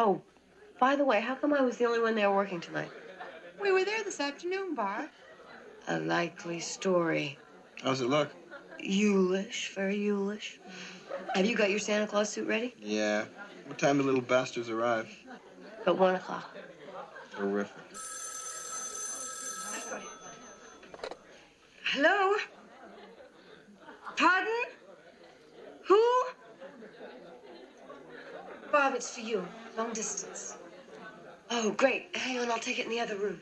Oh, by the way, how come I was the only one there working tonight? We were there this afternoon, Bar. A likely story. How's it look? Youlish, very Youlish. Have you got your Santa Claus suit ready? Yeah. What time do little bastards arrive? At 1 o'clock. Terrific. Hello? Pardon? Who? Bob, it's for you. Long distance. Oh, great. Hang on, I'll take it in the other room.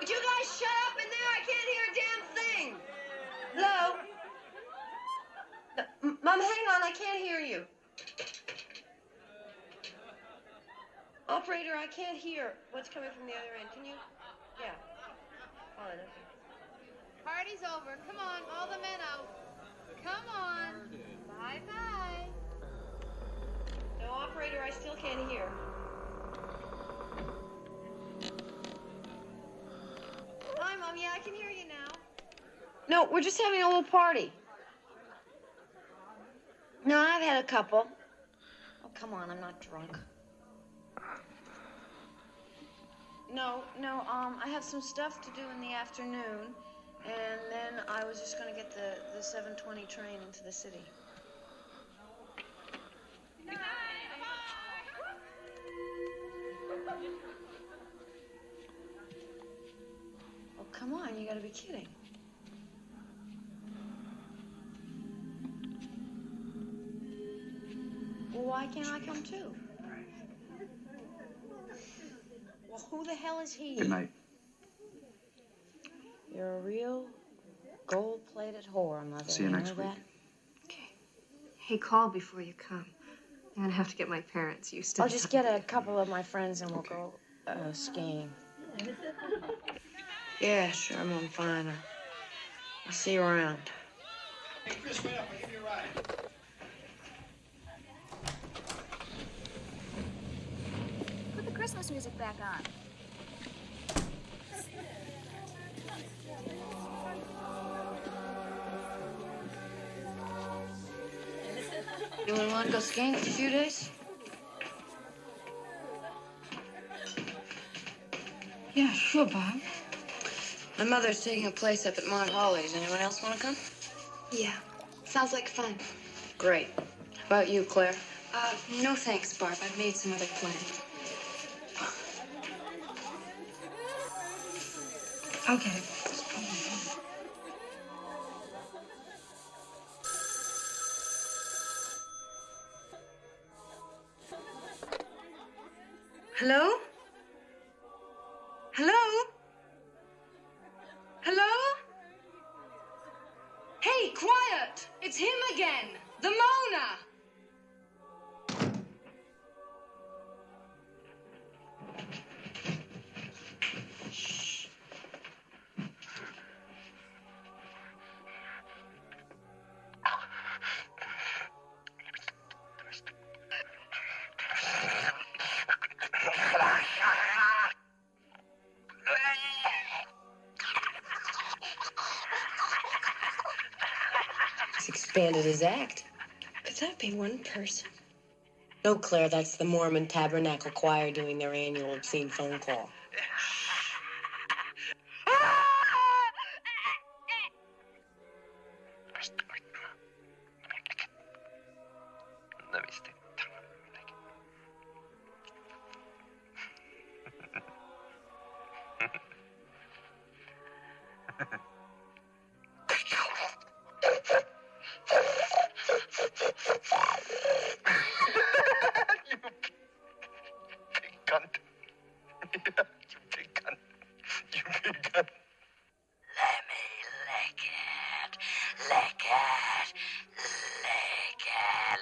Would you guys shut up in there? I can't hear a damn thing. Hello? No, Mom, hang on. I can't hear you. Operator, I can't hear what's coming from the other end. Can you? Yeah. Fine, okay. Party's over. Come on, all the men out. Come on. Bye-bye. No, operator, I still can't hear. Hi, Mom. Yeah, I can hear you now. No, we're just having a little party. No, I've had a couple. Oh, come on, I'm not drunk. No, I have some stuff to do in the afternoon, and then I was just going to get the 7:20 train into the city. Oh, come on, you got to be kidding. Well, why can't I come too? Well, who the hell is he? Good night. You're a real gold-plated whore, Mother. See you next know week. that? Okay. Hey, call before you come. I'm gonna have to get my parents used to I'll just get a couple of my friends and we'll go skiing. Yeah, sure, I'm fine. I'll see you around. Hey, Chris, wait up. I'll give you a ride. Put the Christmas music back on. You want to go skiing for a few days? Yeah, sure, Bob. My mother's taking a place up at Mount Holly. Does anyone else want to come? Yeah, sounds like fun. Great. How about you, Claire? No thanks, Barb. I've made some other plans. I'll get it. Hello? Hello? Hello? Hey, quiet! It's him again! The Mona! He's expanded his act. Could that be one person? No, Claire, that's the Mormon Tabernacle Choir doing their annual obscene phone call. Let me stay. Lick it.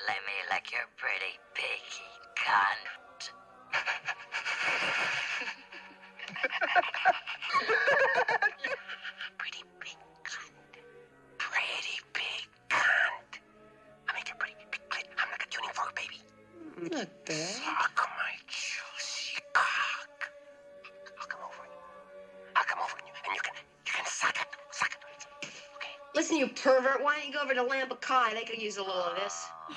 Let me lick your pretty piggy. Listen, you pervert, why don't you go over to Lambakai? They could use a little of this. You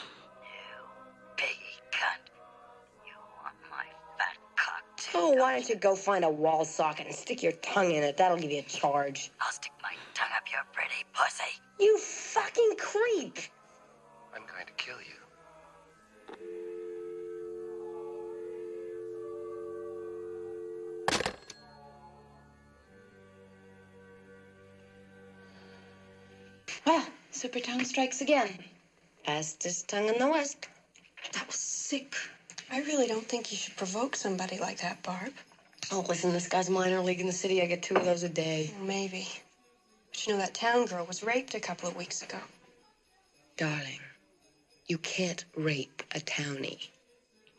piggy cunt. You want my fat cock too? Oh, why don't you go find a wall socket and stick your tongue in it? That'll give you a charge. I'll stick my tongue up your pretty pussy. You fucking creep! I'm going to kill you. Well, super tongue strikes again. Fastest tongue in the West. That was sick. I really don't think you should provoke somebody like that, Barb. Oh, listen, this guy's minor league in the city. I get 2 of those a day. Maybe. But you know that town girl was raped a couple of weeks ago. Darling, you can't rape a townie.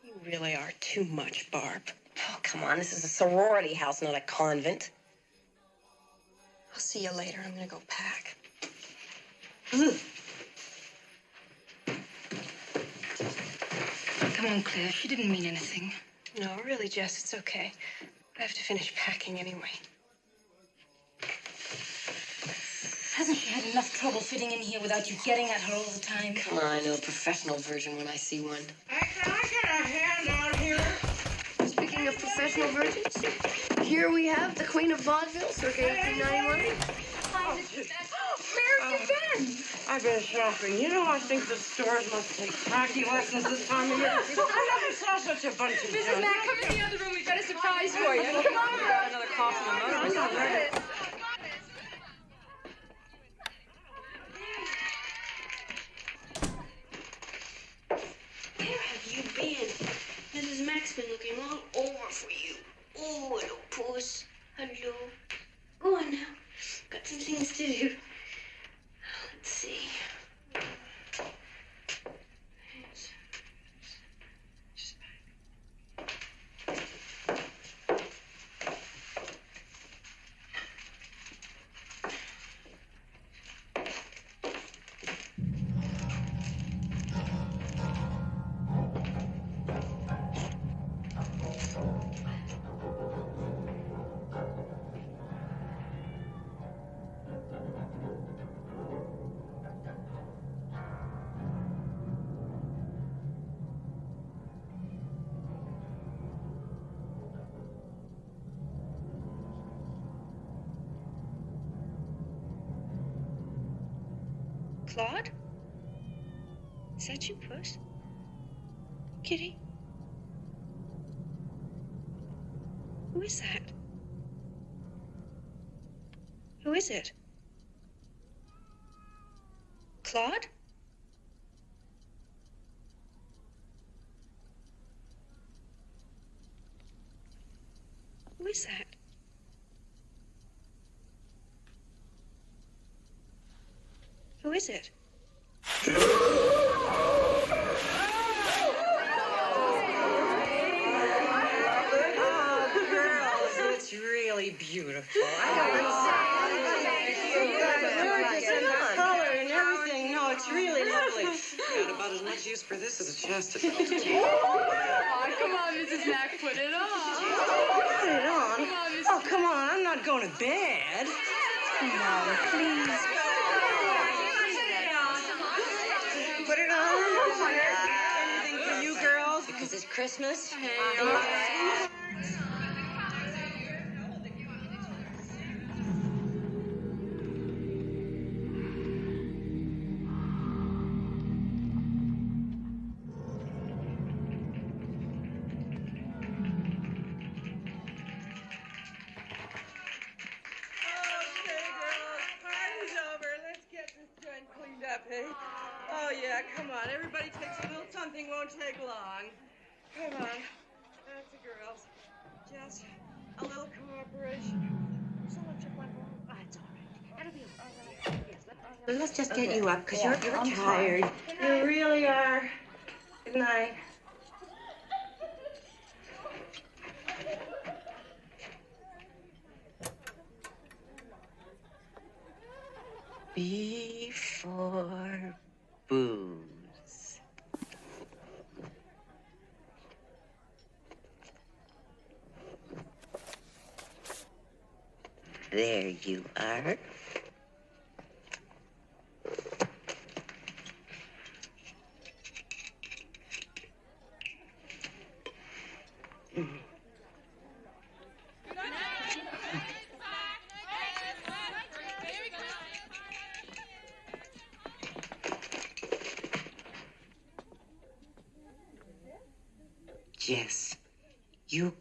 You really are too much, Barb. Oh, come on. This is a sorority house, not a convent. I'll see you later. I'm gonna go pack. Come on, Claire. She didn't mean anything. No, really, Jess, it's okay. I have to finish packing anyway. Hasn't she had enough trouble fitting in here without you getting at her all the time? Come on, I know a professional version when I see one. Can I get a hand out here? Speaking of professional virgins, here we have the Queen of Vaudeville, circa 1891. Where have you been? I've been shopping. You know, I think the stores must take tacky lessons this time of year. I never saw such a bunch of Mrs. junk. Mack, come in the other room. We've got a surprise for you. Come on. Another coffee and mug. Where have you been? Mrs. Mack's been looking all over for you. Oh, hello, puss. Hello. Go on now. Got some things to do. Let's see. Claude? Is that you, Puss? Kitty? Who is that? Who is it? Claude? Who is that? Who is it? It's really beautiful. Color and everything. No, it's really lovely. Got about as much use for this as a chastity belt. Oh, come on, Mrs. Mack, put it on. Put it on? Come on, Mrs. Oh, come on. I'm not going to bed. No, please. Put it on. Anything for you girls? Because it's Christmas. Oh, yeah, come on. Everybody takes a little something, won't take long. Come on. That's the girls. Just a little cooperation. Let's just get you up, because you're tired. You really are. Good night. Before booze. There you are.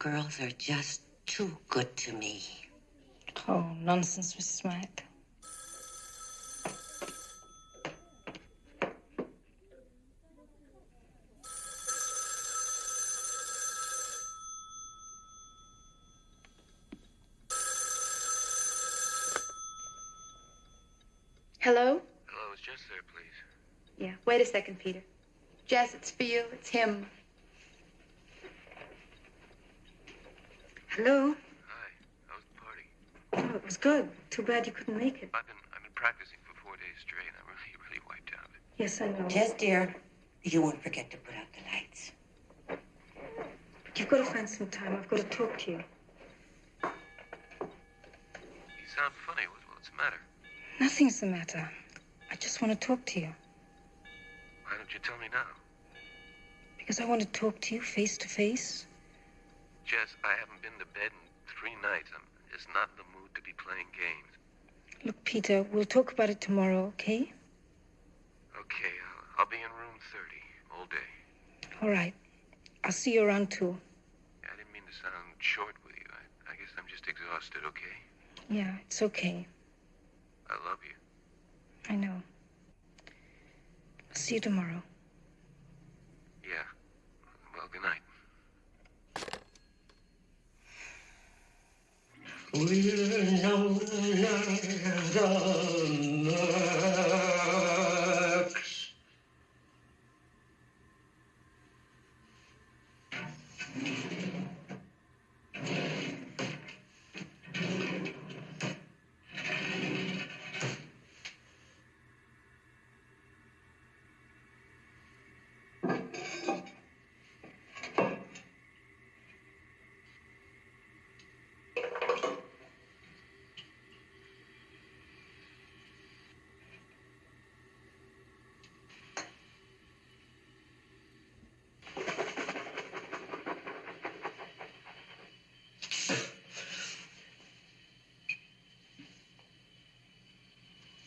girls are just too good to me. Oh, nonsense, Mrs. Mack. Hello? Hello, is Jess there, please? Yeah, wait a second, Peter. Jess, it's for you. It's him. Hello? Hi, how was the party? Oh, it was good. Too bad you couldn't make it. I've been practicing for 4 days straight. I'm really wiped out. Yes, I know. Jess, dear, you won't forget to put out the lights. But you've got to find some time. I've got to talk to you. You sound funny. What's the matter? Nothing's the matter. I just want to talk to you. Why don't you tell me now? Because I want to talk to you face to face. Jess, I haven't been to bed in 3 nights. I'm just not in the mood to be playing games. Look, Peter, we'll talk about it tomorrow, okay? Okay, I'll be in room 30 all day. All right. I'll see you around 2. I didn't mean to sound short with you. I guess I'm just exhausted, okay? Yeah, it's okay. I love you. I know. I'll see you tomorrow. Yeah. Well, good night.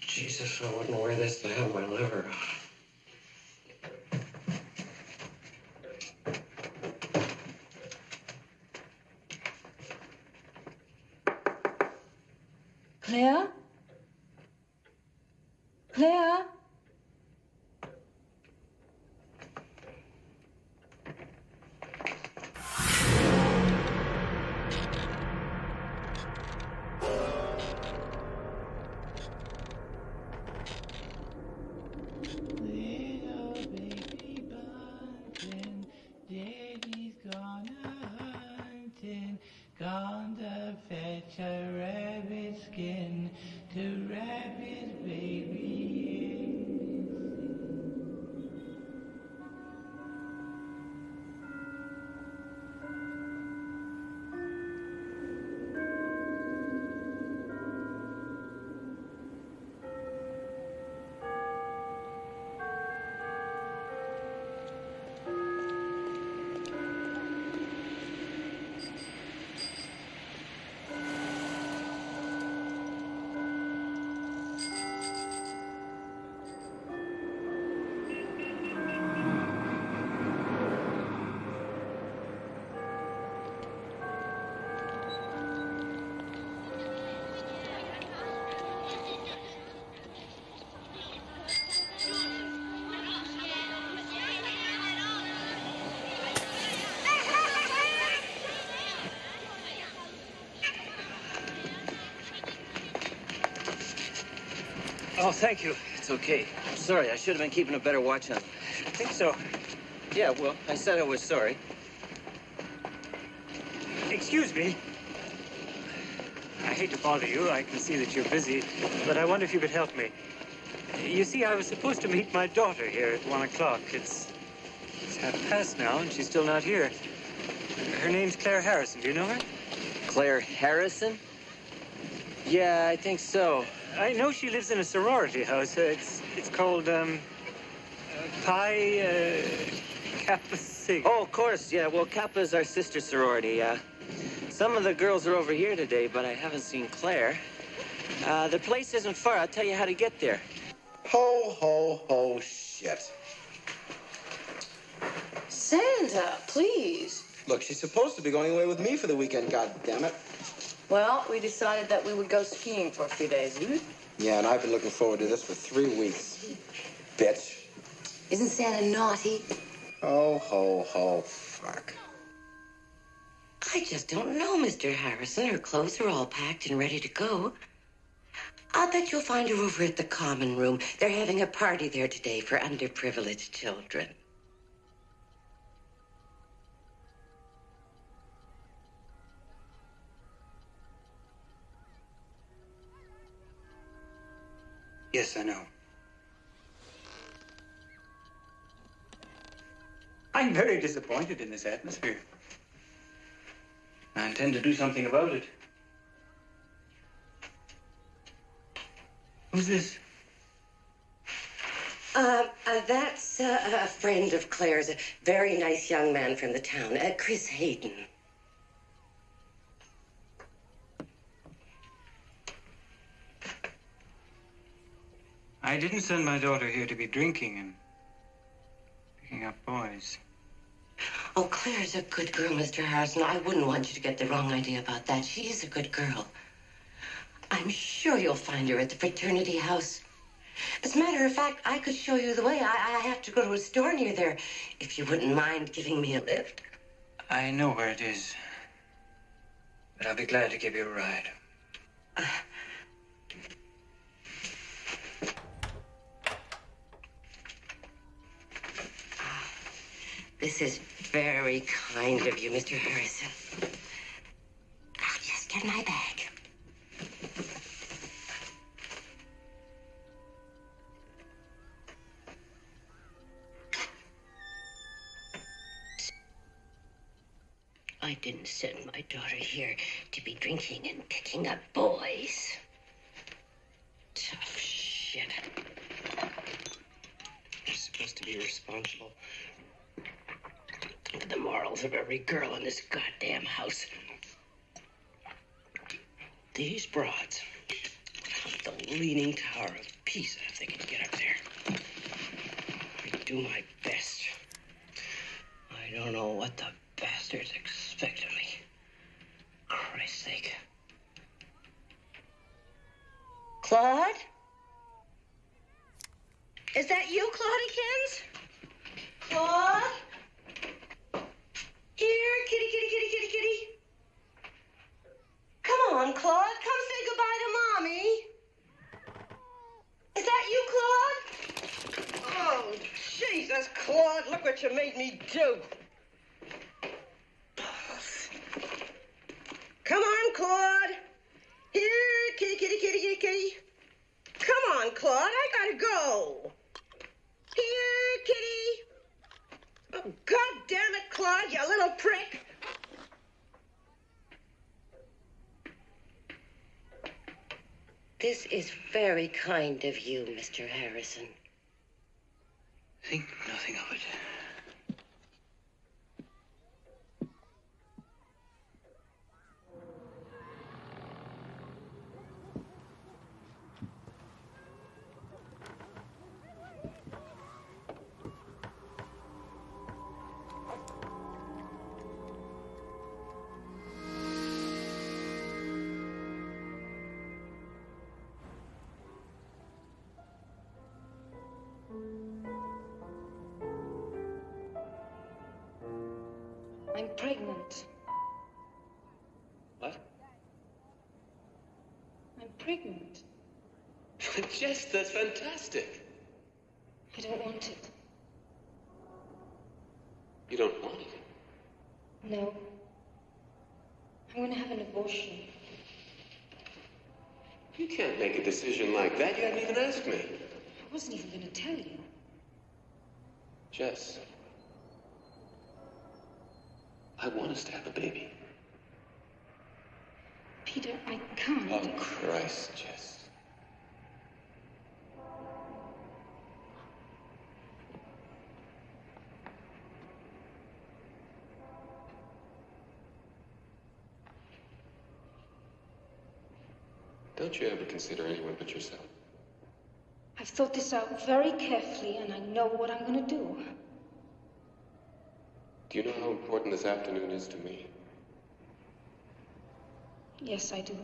Jesus, I wouldn't wear this to have my liver. Claire? Claire? Gone to fetch a rabbit skin to wrap his baby in. Oh, thank you. It's okay. I'm sorry. I should have been keeping a better watch on them. I think so. Yeah, well, I said I was sorry. Excuse me. I hate to bother you. I can see that you're busy, but I wonder if you could help me. You see, I was supposed to meet my daughter here at 1 o'clock. It's 1:30 now, and she's still not here. Her name's Claire Harrison. Do you know her? Claire Harrison? Yeah, I think so. I know she lives in a sorority house. It's called, Pi Kappa Sig. Oh, of course, yeah. Well, Kappa's our sister sorority, yeah. Some of the girls are over here today, but I haven't seen Claire. The place isn't far. I'll tell you how to get there. Ho, ho, ho, shit. Santa, please. Look, she's supposed to be going away with me for the weekend, goddammit. Well, we decided that we would go skiing for a few days. Yeah, and I've been looking forward to this for 3 weeks. Bitch. Isn't Santa naughty? Ho, ho, ho. Fuck. I just don't know, Mr. Harrison. Her clothes are all packed and ready to go. I'll bet you'll find her over at the common room. They're having a party there today for underprivileged children. Yes, I know. I'm very disappointed in this atmosphere. I intend to do something about it. Who's this? That's a friend of Claire's, a very nice young man from the town, Chris Hayden. I didn't send my daughter here to be drinking and picking up boys. Oh, Claire's a good girl, Mr. Harrison. I wouldn't want you to get the wrong idea about that. She is a good girl. I'm sure you'll find her at the fraternity house. As a matter of fact, I could show you the way. I have to go to a store near there, if you wouldn't mind giving me a lift. I know where it is, but I'll be glad to give you a ride. This is very kind of you, Mr. Harrison. I'll just get my bag. I didn't send my daughter here to be drinking and picking up boys. Tough shit. You're supposed to be responsible for the morals of every girl in this goddamn house. These broads, the leaning tower of Pisa, if they can get up there. I do my best. I don't know what the bastards expect of me. Christ's sake. Claude? Is that you, Claudykins? Claude? Here, kitty, kitty, kitty, kitty, kitty. Come on, Claude. Come say goodbye to Mommy. Is that you, Claude? Oh, Jesus, Claude, look what you made me do. Come on, Claude. Here, kitty, kitty, kitty, kitty, kitty. Come on, Claude, I gotta go. Here, kitty. Oh, God damn it, Claude, you little prick. This is very kind of you, Mr. Harrison. Think nothing of it. I'm pregnant. What? I'm pregnant. Jess, that's fantastic. I don't want it. You don't want it? No. I'm going to have an abortion. You can't make a decision like that. You hadn't even asked me. I wasn't even going to tell you. Jess, I want us to have a baby. Peter, I can't. Oh, Christ, Jess. Don't you ever consider anyone but yourself? I've thought this out very carefully, and I know what I'm going to do. Do you know how important this afternoon is to me? Yes, I do.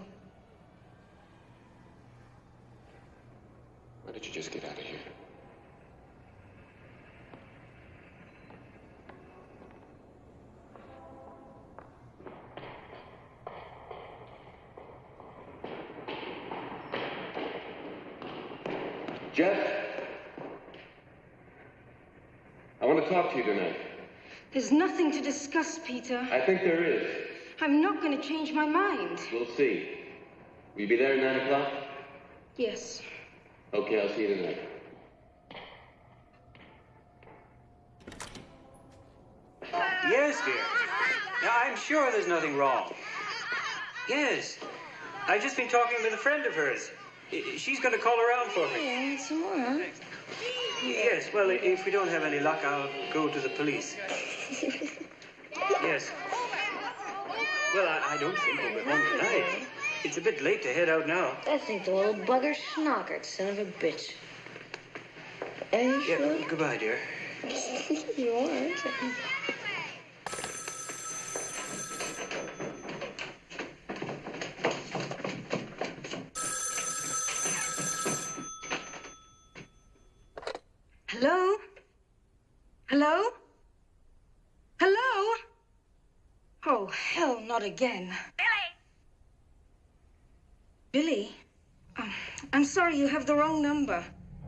Why don't you just get out of here? Jeff? I want to talk to you tonight. There's nothing to discuss, Peter. I think there is. I'm not going to change my mind. We'll see. Will you be there at 9 o'clock? Yes. Okay, I'll see you tonight. Yes, dear. Now, I'm sure there's nothing wrong. Yes. I've just been talking with a friend of hers. She's going to call around for me. Yeah, some more, huh? Yes, well, if we don't have any luck, I'll go to the police. Yes. Well, I don't think we'll be home tonight. It's a bit late to head out now. I think the little bugger schnockered, son of a bitch. Any food? Goodbye, dear. You aren't. Hello? Hello? Hello? Oh, hell, not again. Billy? I'm sorry, you have the wrong number.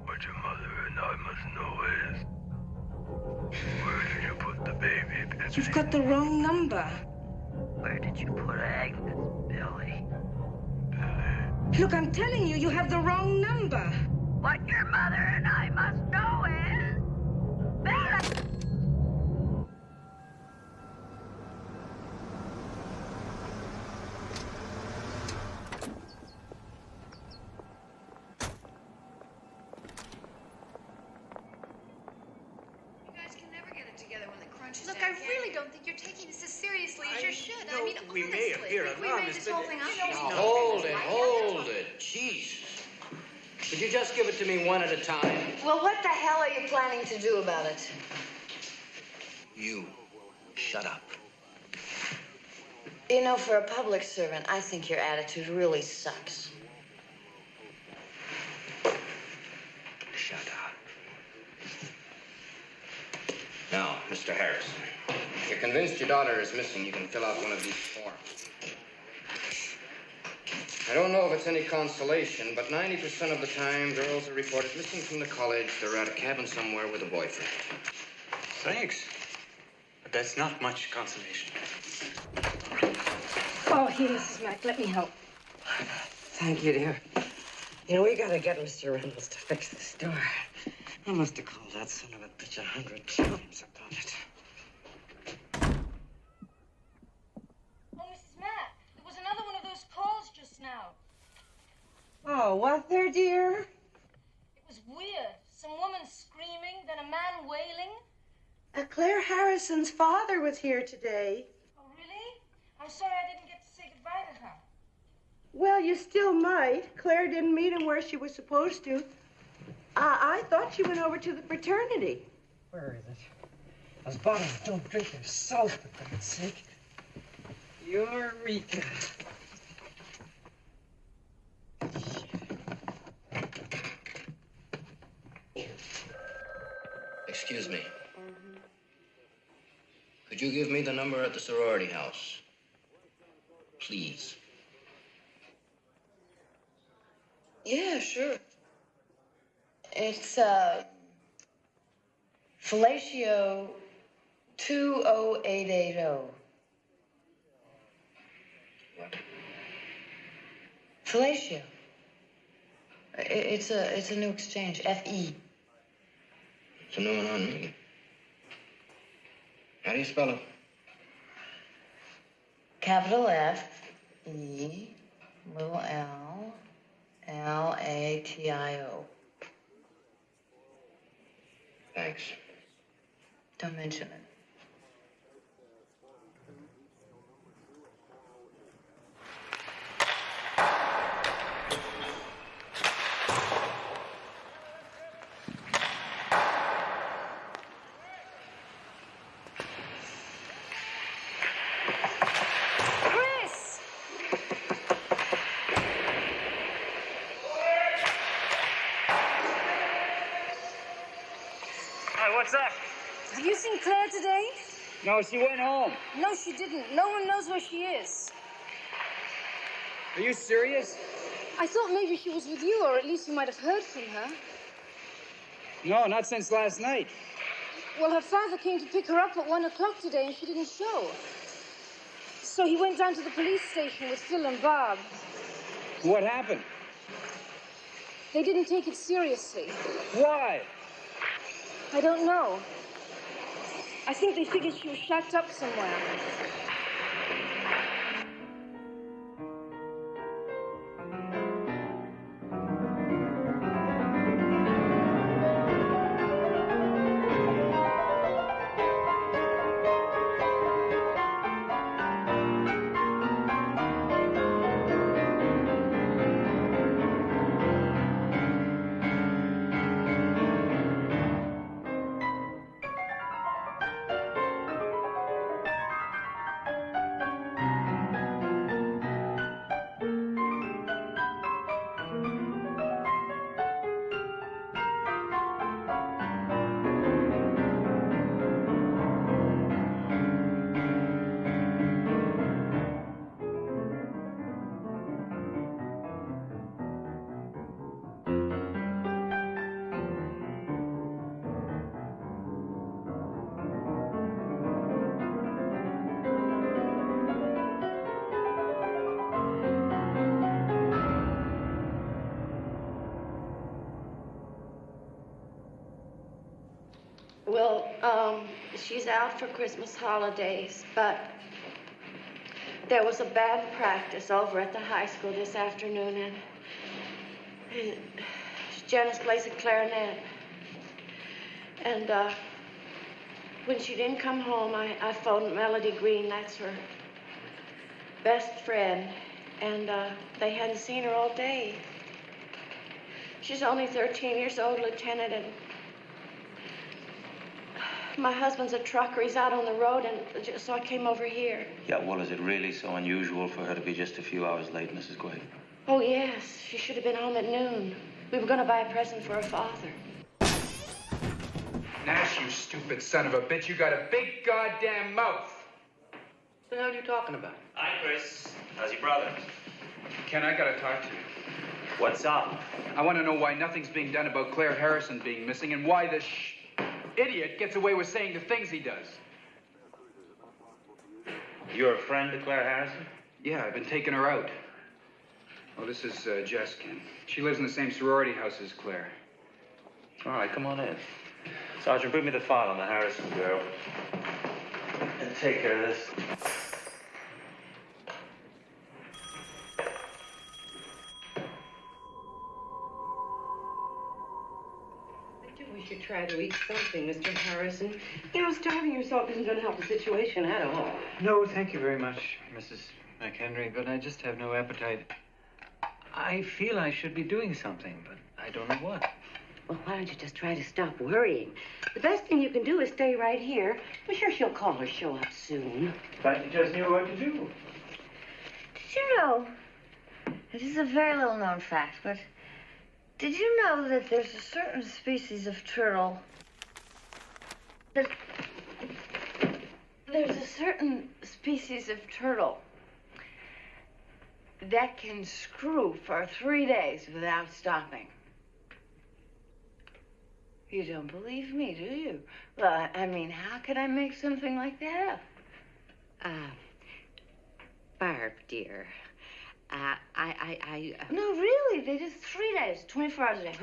What your mother and I must know is, where did you put the baby, Billy? You've got the wrong number. Where did you put Agnes, Billy? Look, I'm telling you, you have the wrong number. What your mother and I must know is, Billy! Look, I really don't think you're taking this as seriously as you should. I mean, we honestly, may appear if we made anonymous, this whole thing up. Now, hold it. Jeez. Could you just give it to me one at a time? Well, what the hell are you planning to do about it? You. Shut up. You know, for a public servant, I think your attitude really sucks. Shut up. Now, Mr. Harrison, if you're convinced your daughter is missing, you can fill out one of these forms. I don't know if it's any consolation, but 90% of the time, girls are reported missing from the college. They're at a cabin somewhere with a boyfriend. Thanks. But that's not much consolation. Oh, here, Mrs. Mack, let me help. Thank you, dear. You know, we gotta get Mr. Reynolds to fix this door. I must have called that son of a bitch 100 times about it. Oh, Mrs. Mack, there was another one of those calls just now. Oh, what there, dear? It was weird. Some woman screaming, then a man wailing. Claire Harrison's father was here today. Oh, really? I'm sorry I didn't get to say goodbye to her. Well, you still might. Claire didn't meet him where she was supposed to. I thought she went over to the fraternity. Where is it? Those bottles don't drink their salt, for God's sake. Eureka. Excuse me. Could you give me the number at the sorority house? Please. Yeah, sure. It's, fellatio 20880. What? Fellatio. It's a new exchange, FE. It's a new one on me. How do you spell it? Capital F, E, little L, Latio. Thanks. Don't mention it. Hi, what's up? Have you seen Claire today? No, she went home. No, she didn't. No one knows where she is. Are you serious? I thought maybe she was with you, or at least you might have heard from her. No, not since last night. Well, her father came to pick her up at 1 o'clock today, and she didn't show. So he went down to the police station with Phil and Bob. What happened? They didn't take it seriously. Why? I don't know. I think they figured she was shacked up somewhere. Well, she's out for Christmas holidays, but there was a band practice over at the high school this afternoon, and Janice plays the clarinet. And when she didn't come home, I phoned Melody Green, that's her best friend, and they hadn't seen her all day. She's only 13 years old, Lieutenant, and my husband's a trucker. He's out on the road, and so I came over here. Yeah, well, is it really so unusual for her to be just a few hours late, Mrs. Quaid? Oh, yes. She should have been home at noon. We were going to buy a present for her father. Nash, you stupid son of a bitch. You got a big goddamn mouth. What the hell are you talking about? Hi, Chris. How's your brother? Ken, I gotta talk to you. What's up? I want to know why nothing's being done about Claire Harrison being missing and why this idiot gets away with saying the things he does. You're a friend of Claire Harrison? Yeah, I've been taking her out. Oh, this is Jess, Ken. She lives in the same sorority house as Claire. All right, come on in. Sergeant, bring me the file on the Harrison girl. And take care of this. We should try to eat something, Mr. Harrison. You know, starving yourself isn't going to help the situation at all. No, thank you very much, Mrs. McHenry, but I just have no appetite. I feel I should be doing something, but I don't know what. Well, why don't you just try to stop worrying? The best thing you can do is stay right here. I'm sure she'll call or show up soon. But you just knew what to do. Did you know, this is a very little known fact, but did you know that there's a certain species of turtle there's a certain species of turtle that can screw for 3 days without stopping? You don't believe me, do you? Well, I mean, how could I make something like that up? Barb, dear. No, really, they did 3 days, 24 hours a day.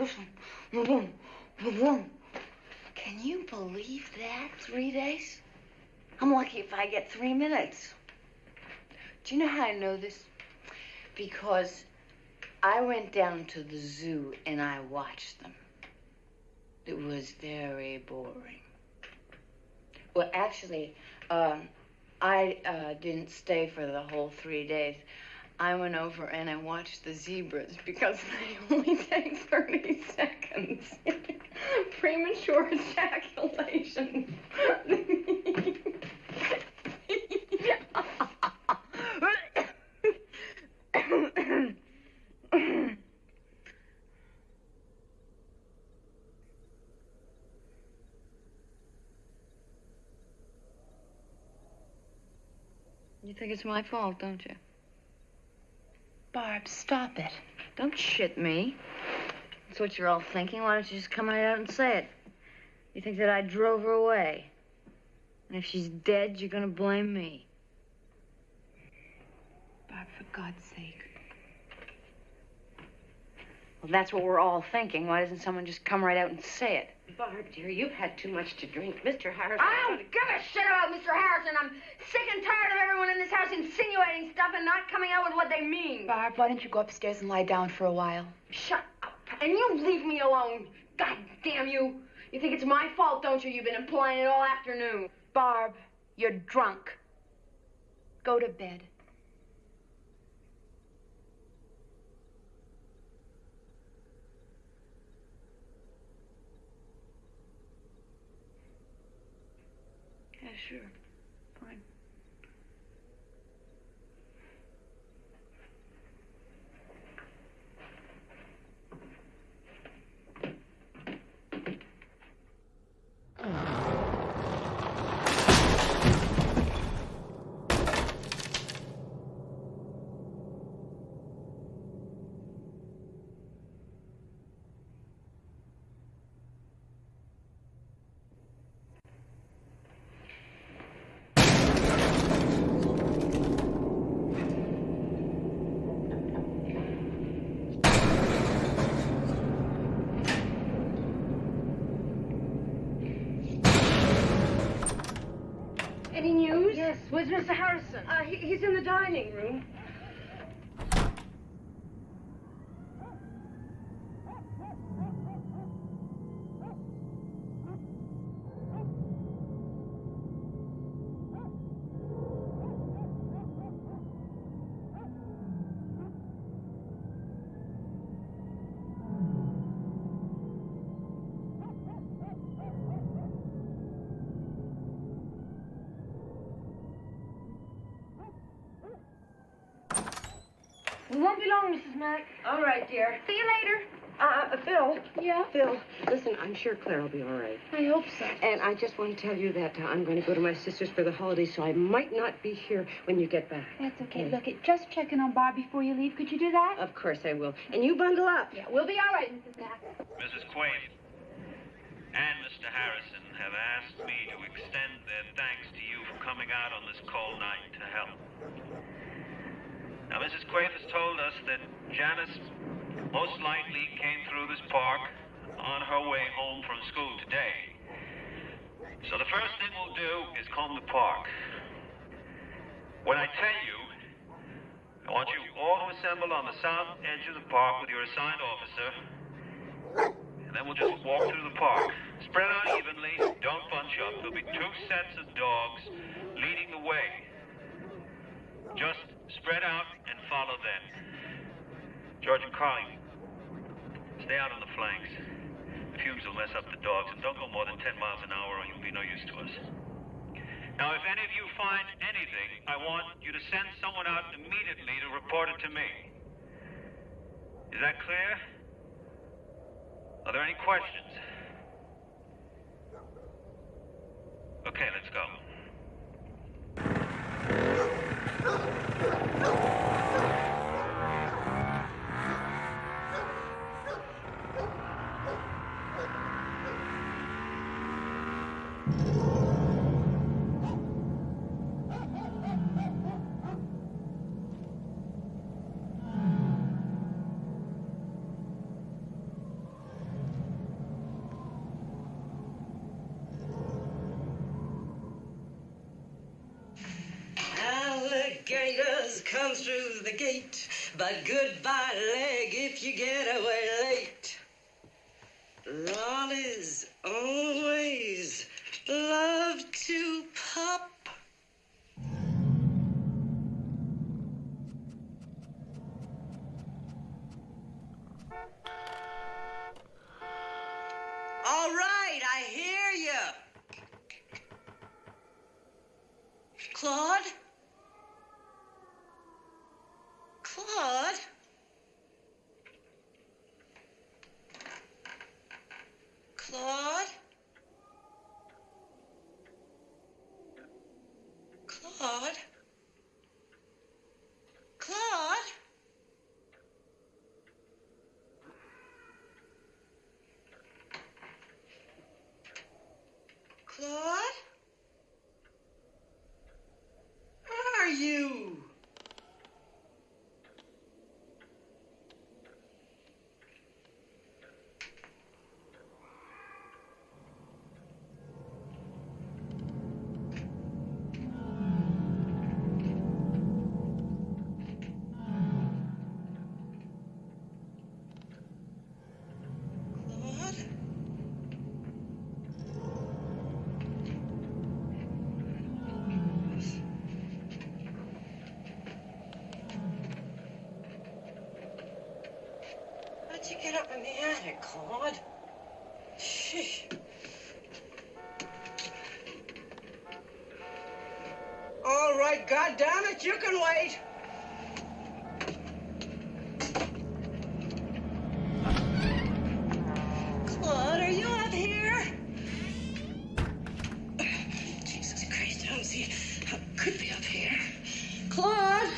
Can you believe that? 3 days? I'm lucky if I get 3 minutes. Do you know how I know this? Because I went down to the zoo and I watched them. It was very boring. Well, actually, I didn't stay for the whole 3 days. I went over and I watched the zebras because they only take 30 seconds. Premature ejaculation. think it's my fault, don't you? Barb, stop it. Don't shit me. That's what you're all thinking. Why don't you just come right out and say it? You think that I drove her away. And if she's dead, you're gonna blame me. Barb, for God's sake. Well, that's what we're all thinking. Why doesn't someone just come right out and say it? Barb, dear, you've had too much to drink. Mr. Harrison... I don't give a shit about Mr. Harrison. I'm sick and tired of everyone in this house insinuating stuff and not coming out with what they mean. Barb, why don't you go upstairs and lie down for a while? Shut up. And you leave me alone. God damn you. You think it's my fault, don't you? You've been implying it all afternoon. Barb, you're drunk. Go to bed. Yeah, sure. Fine. Any news? Yes. Where's Mr. Harrison? He's in the dining room. We won't be long, Mrs. Mack. All right, dear. See you later. Phil. Yeah? Phil, listen, I'm sure Claire will be all right. I hope so. And I just want to tell you that I'm going to go to my sister's for the holidays, so I might not be here when you get back. That's okay. Look, just checking on Barb before you leave. Could you do that? Of course I will. And you bundle up. Yeah, we'll be all right, Mrs. Mack. Mrs. Quaid and Mr. Harrison have asked me to extend their thanks to you for coming out on this cold night to help. Now, Mrs. Quaid has told us that Janice most likely came through this park on her way home from school today. So the first thing we'll do is comb the park. When I tell you, I want you all to assemble on the south edge of the park with your assigned officer, and then we'll just walk through the park. Spread out evenly, don't bunch up. There'll be 2 sets of dogs leading the way. Just spread out and follow them. George and Carly, stay out on the flanks. The fumes will mess up the dogs, and don't go more than 10 miles an hour or you'll be no use to us. Now, if any of you find anything, I want you to send someone out immediately to report it to me. Is that clear? Are there any questions? Okay, let's go. Alligators come through the gate, but goodbye leg if you get away late. Lollies always love to pop. All right, I hear you. Claude? Claude? Claude? Get up in the attic, Claude. Sheesh. All right, goddammit, you can wait. Claude, are you up here? Jesus Christ, I don't see how it could be up here. Claude!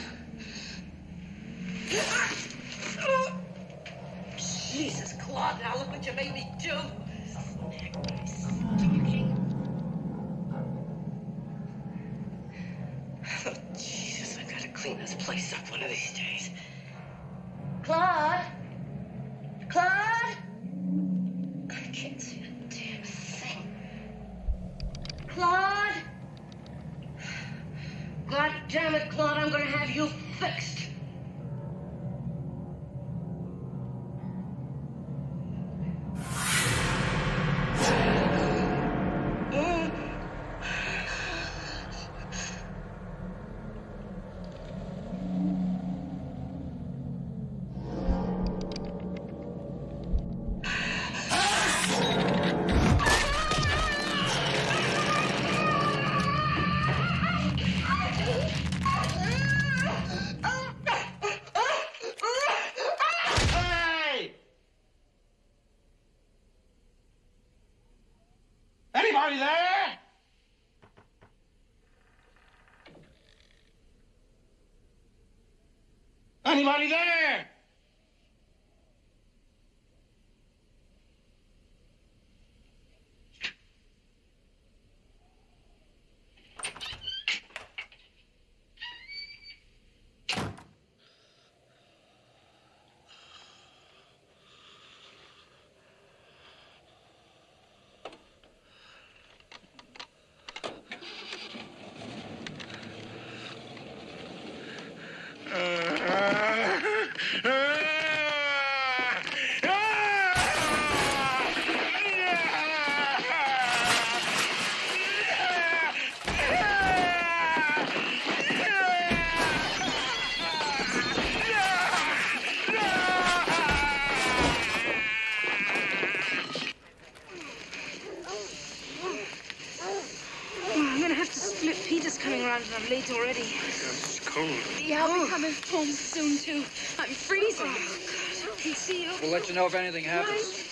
Oh. Jesus, Claude, now look what you made me do. Oh, Jesus, I gotta clean this place up one of these days. Claude? Claude? I can't see a damn thing. Claude? God damn it, Claude, I'm gonna have you fixed. Anybody there? Anybody there? I'm late already. It's cold. Yeah, I'll be coming home soon, too. I'm freezing. Oh, God. I can see you. We'll let you know if anything happens.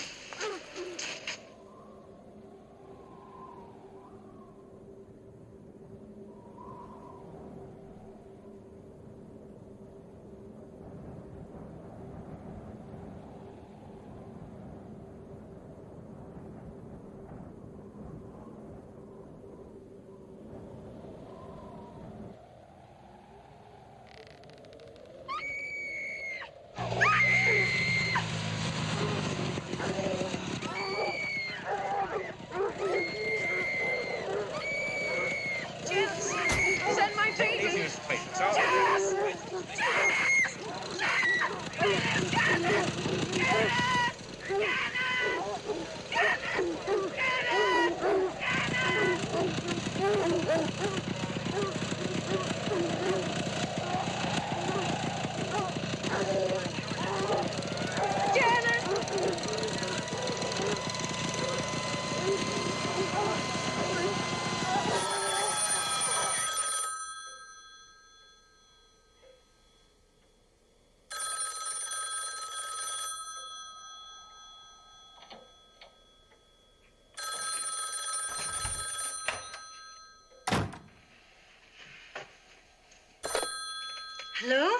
Hello?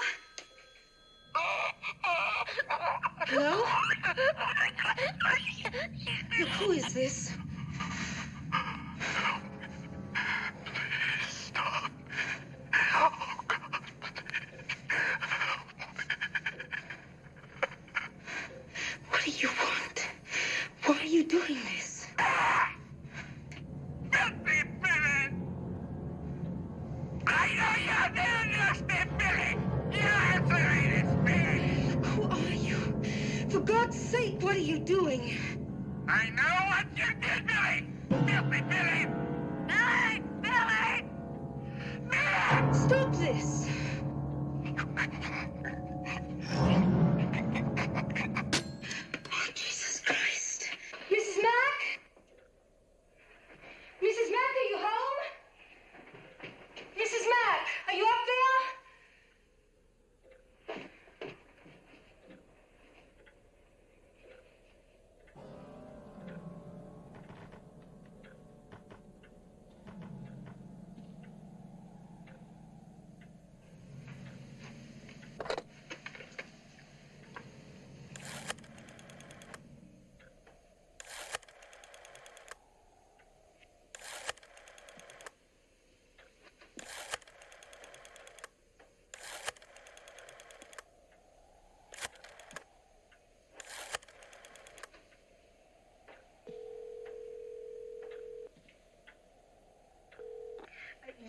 Hello? Look, who is this? Stop. What do you want? Why are you doing this? Who are you? For God's sake, what are you doing? I know what you did, Billy! Filthy Billy! Billy! Billy! Billy! Stop this!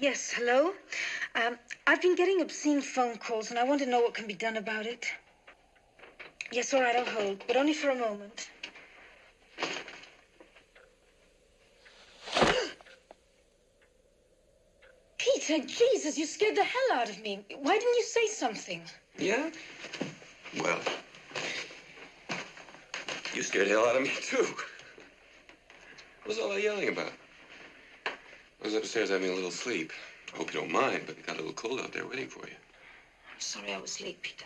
Yes, hello? I've been getting obscene phone calls, and I want to know what can be done about it. Yes, all right, I'll hold, but only for a moment. Peter, Jesus, you scared the hell out of me. Why didn't you say something? Yeah? Well, you scared the hell out of me, too. What was all that yelling about? I was upstairs having a little sleep. I hope you don't mind, but it got a little cold out there waiting for you. I'm sorry I was late, Peter.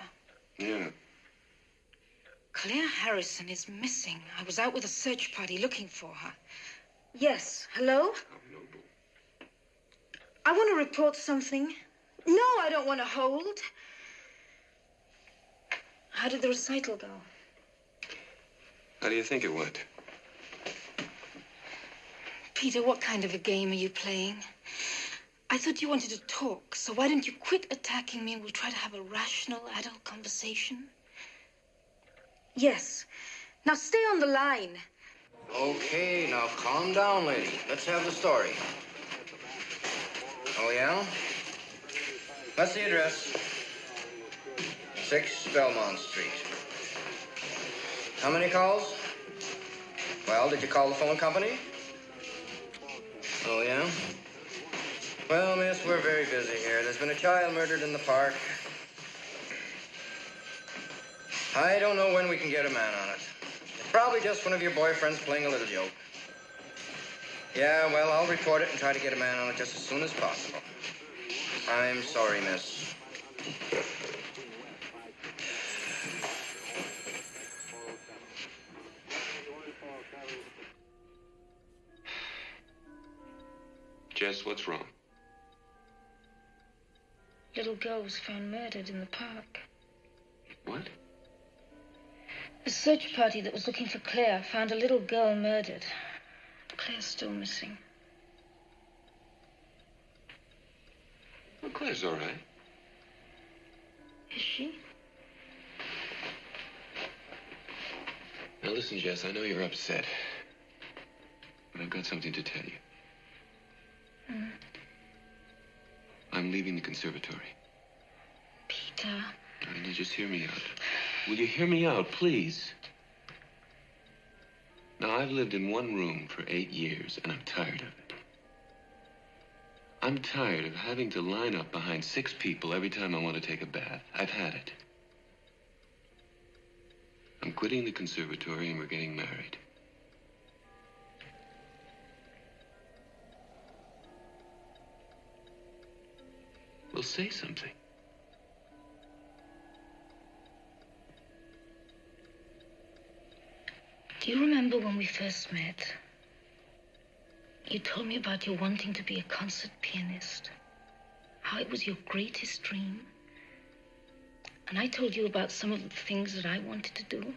Yeah. Claire Harrison is missing. I was out with a search party looking for her. Yes, hello? I want to report something. No, I don't want to hold. How did the recital go? How do you think it went? Peter, what kind of a game are you playing? I thought you wanted to talk, so why don't you quit attacking me and we'll try to have a rational, adult conversation? Yes. Now stay on the line. Okay, now calm down, lady. Let's have the story. Oh, yeah? What's the address? 6 Belmont Street. How many calls? Well, did you call the phone company? Oh, yeah? Well, miss, we're very busy here. There's been a child murdered in the park. I don't know when we can get a man on it. It's probably just one of your boyfriends playing a little joke. Yeah, well, I'll report it and try to get a man on it just as soon as possible. I'm sorry, miss. Jess, what's wrong? Little girl was found murdered in the park. What? A search party that was looking for Claire found a little girl murdered. Claire's still missing. Well, Claire's all right. Is she? Now listen, Jess, I know you're upset. But I've got something to tell you. I'm leaving the conservatory. Peter. Now, just hear me out. Will you hear me out, please? Now, I've lived in one room for 8 years, and I'm tired of it. I'm tired of having to line up behind 6 people every time I want to take a bath. I've had it. I'm quitting the conservatory, and we're getting married. Well, say something. Do you remember when we first met? You told me about your wanting to be a concert pianist. How it was your greatest dream. And I told you about some of the things that I wanted to do.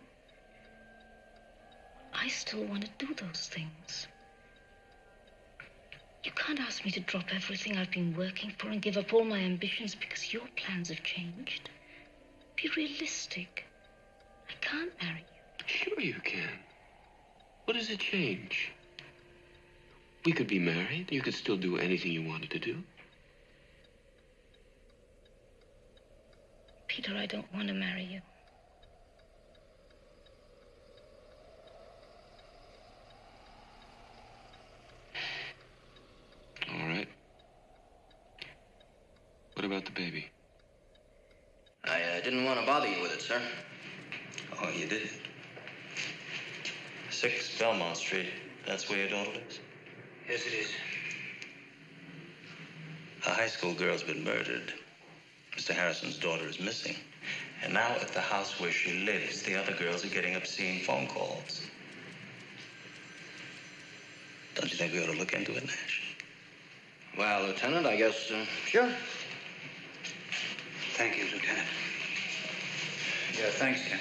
I still want to do those things. You can't ask me to drop everything I've been working for and give up all my ambitions because your plans have changed. Be realistic. I can't marry you. Sure you can. What does it change? We could be married. You could still do anything you wanted to do. Peter, I don't want to marry you. All right. What about the baby? I didn't want to bother you with it, sir. Oh, you did? 6 Belmont Street. That's where your daughter lives? Yes, it is. A high school girl's been murdered. Mr. Harrison's daughter is missing. And now at the house where she lives, the other girls are getting obscene phone calls. Don't you think we ought to look into it, Nash? Well, Lieutenant, I guess, sure. Thank you, Lieutenant. Yeah, thanks, Ken.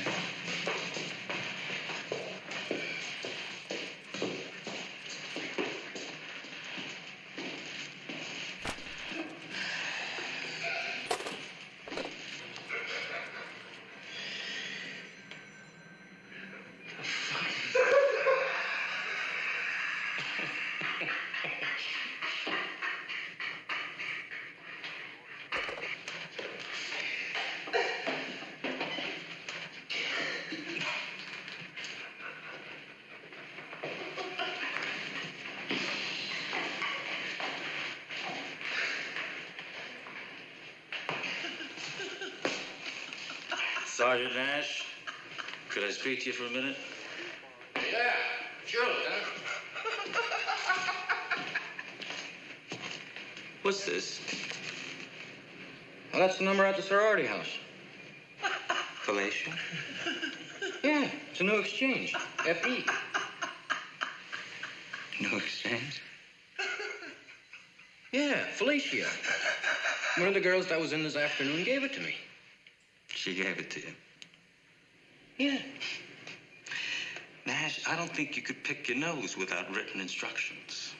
Sergeant Nash, could I speak to you for a minute? Yeah, sure, Lieutenant. What's this? Well, that's the number at the sorority house. Felicia? Yeah, it's a new exchange. F.E. No exchange? Yeah, Felicia. One of the girls that was in this afternoon gave it to me. She gave it to you. Yeah. Nash, I don't think you could pick your nose without written instructions.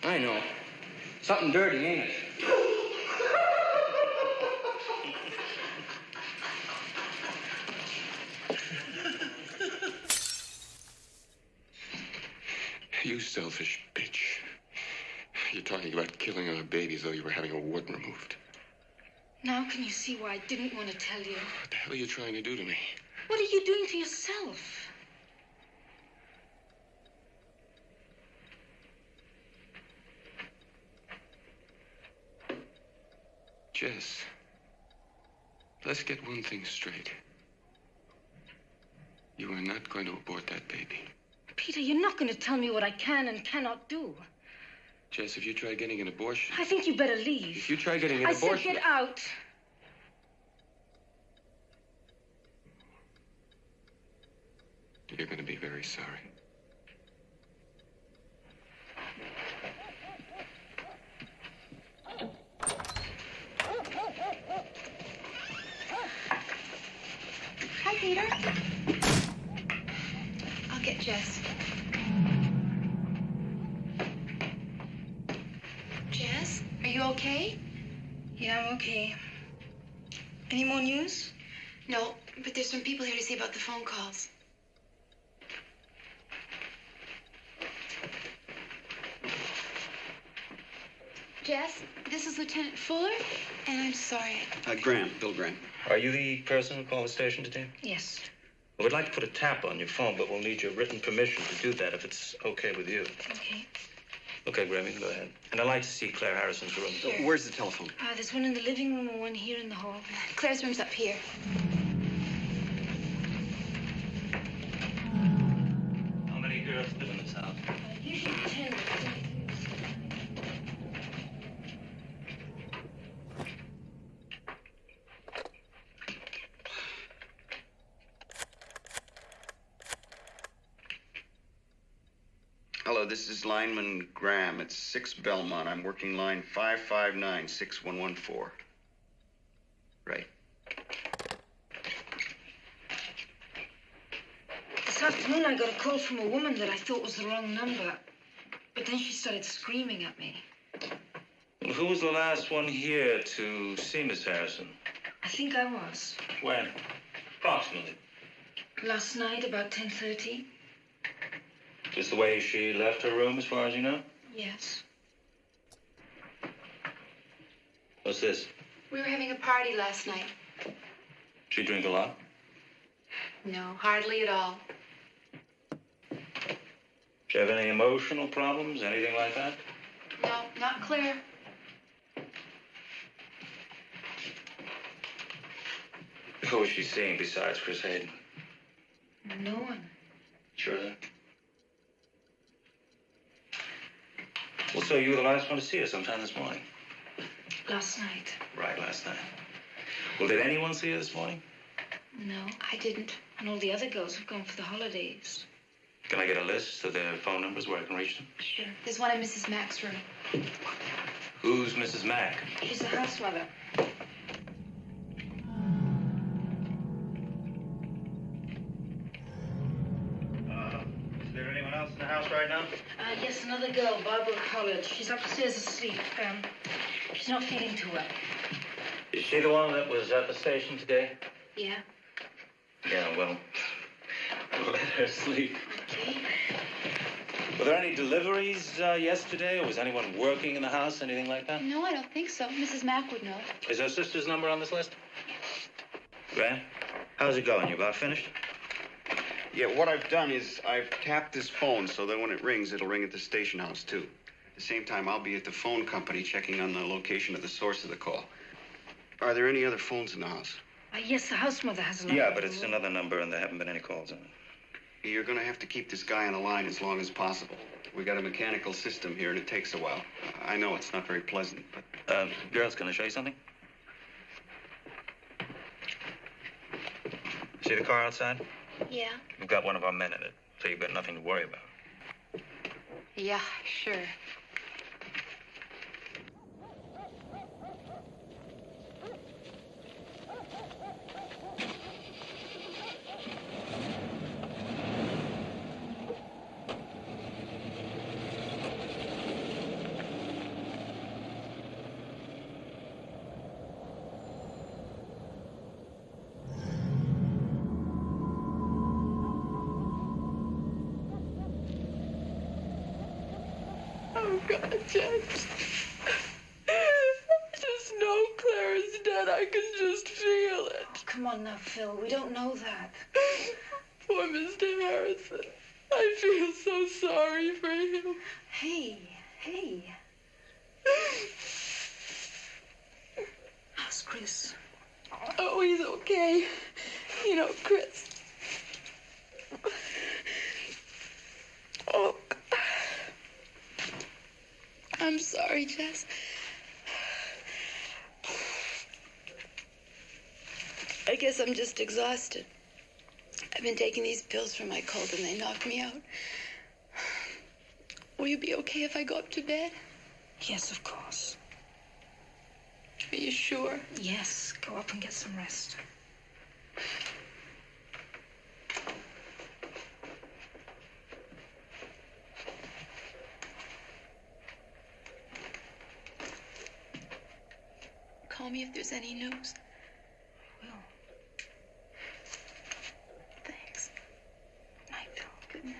I know. Something dirty, ain't it? You selfish bitch. You're talking about killing our baby as though you were having a wart removed. Now can you see why I didn't want to tell you? What the hell are you trying to do to me? What are you doing to yourself? Jess, let's get one thing straight. You are not going to abort that baby. Peter, you're not going to tell me what I can and cannot do. Jess, if you try getting an abortion... I think you better leave. If you try getting an I abortion... said get out. You're going to be very sorry. Hi, Peter. I'll get Jess. Jess, are you okay? Yeah, I'm okay. Any more news? No, but there's some people here to see about the phone calls. Jess, this is Lieutenant Fuller, and I'm sorry. Graham, Bill Graham. Are you the person who called the station today? Yes. Well, we'd like to put a tap on your phone, but we'll need your written permission to do that if it's okay with you. Okay. Okay, Graham, you can go ahead. And I'd like to see Claire Harrison's room. Sure. Where's the telephone? There's one in the living room and one here in the hall. Claire's room's up here. How many girls live in this house? Usually 10. Hello, this is lineman Graham. It's 6 Belmont. I'm working line 559-6114. Right. This afternoon I got a call from a woman that I thought was the wrong number. But then she started screaming at me. Well, who was the last one here to see Miss Harrison? I think I was. When? Approximately. Last night, about 10:30. Just the way she left her room, as far as you know? Yes. What's this? We were having a party last night. She drink a lot? No, hardly at all. Did you have any emotional problems, anything like that? No, not Claire. Who was she seeing besides Chris Hayden? No one. Sure of that? Well, so you were the last one to see her sometime this morning? Last night. Right, last night. Well, did anyone see her this morning? No, I didn't. And all the other girls have gone for the holidays. Can I get a list of their phone numbers where I can reach them? Sure. There's one in Mrs. Mack's room. Who's Mrs. Mack? She's the house mother. Is there anyone else in the house right now? Yes, another girl, Barbara College. She's upstairs asleep. She's not feeling too well. Is she the one that was at the station today? Yeah. Yeah, well, let her sleep. Okay. Were there any deliveries yesterday, or was anyone working in the house, anything like that? No, I don't think so. Mrs. Mack would know. Is her sister's number on this list? Graham, how's it going? You about finished? Yeah, what I've done is I've tapped this phone so that when it rings, it'll ring at the station house, too. At the same time, I'll be at the phone company checking on the location of the source of the call. Are there any other phones in the house? Yes, the house mother has a number. Yeah, but it's another number and there haven't been any calls on it. You're going to have to keep this guy on the line as long as possible. We got a mechanical system here, and it takes a while. I know it's not very pleasant, but... Girls, can I show you something? See the car outside? Yeah. We've got one of our men in it, so you've got nothing to worry about. Yeah, sure. Oh, God, Jack. I just know Claire is dead. I can just feel it. Oh, come on now, Phil. We don't know that. Poor Mr. Harrison. I feel so sorry for him. Hey. How's Chris? Oh, he's okay. You know, Chris. Oh. I'm sorry, Jess. I guess I'm just exhausted. I've been taking these pills for my cold and they knock me out. Will you be okay if I go up to bed? Yes, of course. Are you sure? Yes, go up and get some rest. Call me if there's any news. I will. Thanks. Night, Phil. Good night.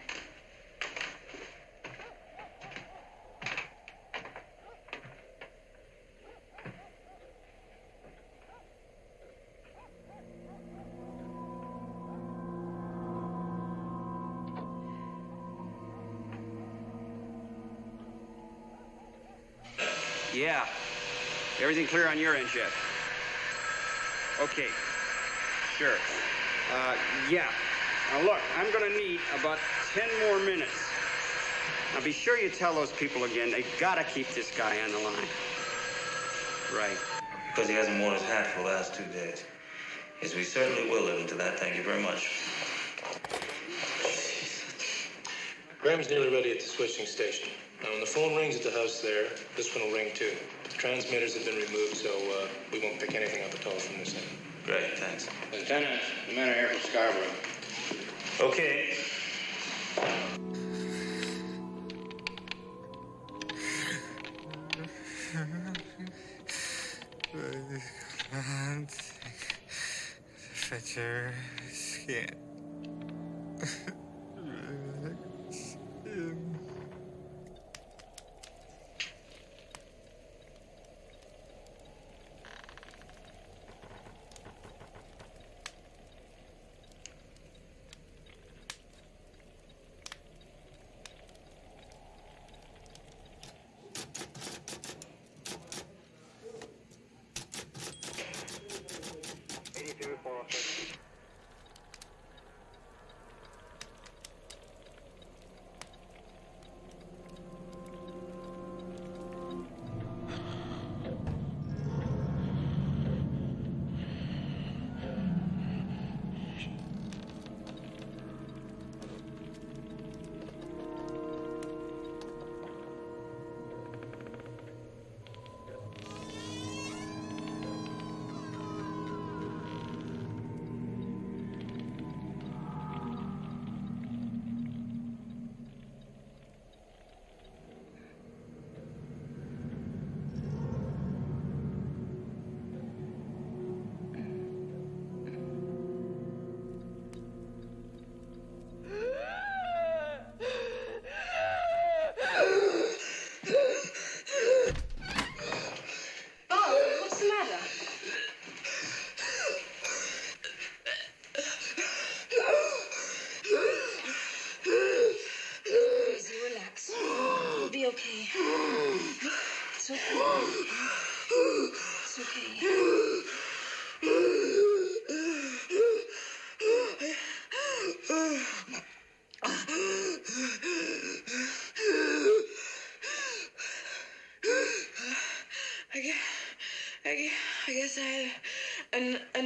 Yeah. Everything clear on your end, Jeff? Okay. Sure. Yeah. Now, look, I'm going to need about 10 more minutes. Now, be sure you tell those people again, they got to keep this guy on the line. Right. Because he hasn't worn his hat for the last 2 days. Yes, we certainly will live into that. Thank you very much. Graham's nearly ready at the switching station. Now, when the phone rings at the house there, this one will ring too. The transmitters have been removed, so we won't pick anything up at all from this end. Great, thanks. Lieutenant, the men are here from Scarborough. Okay. Fetch your skin.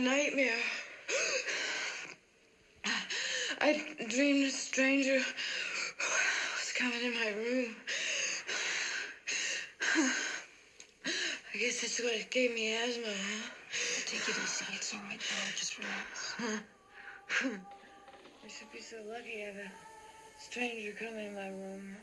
nightmare. I dreamed a stranger was coming in my room. I guess that's what gave me asthma, huh? Take it easy. It's all right now. Just relax. I should be so lucky to have a stranger come in my room.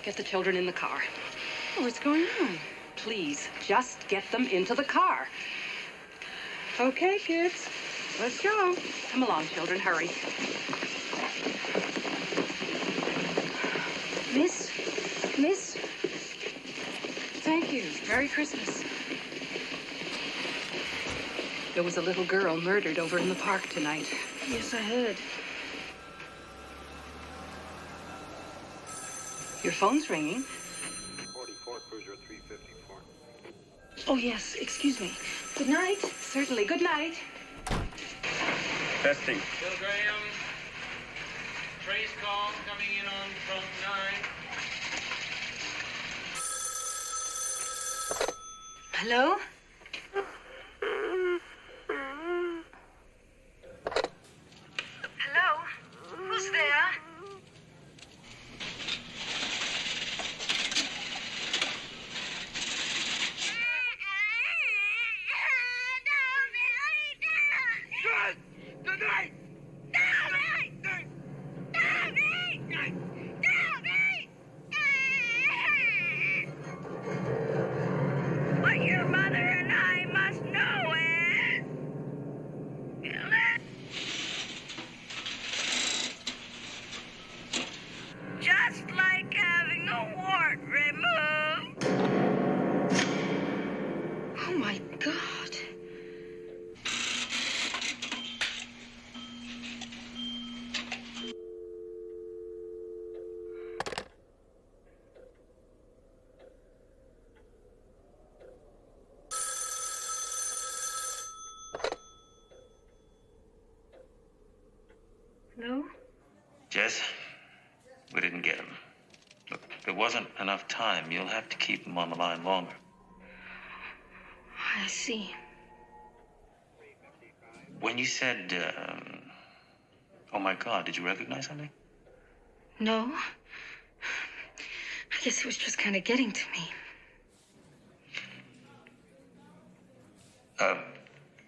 Get the children in the car. What's going on? Please, just get them into the car. Okay, kids, let's go. Come along, children, hurry. Miss, thank you. Merry Christmas. There was a little girl murdered over in the park tonight. Yes, I heard. Your phone's ringing. 44 Cruiser 354. Oh, yes. Excuse me. Good night. Certainly. Good night. Testing. Bill Graham. Trace call coming in on front 9. Hello? Hello? Who's there? Put your mother Hello? Jess, we didn't get him. Look, there wasn't enough time. You'll have to keep him on the line longer. I see. When you said, oh my God, did you recognize something? No. I guess it was just kind of getting to me.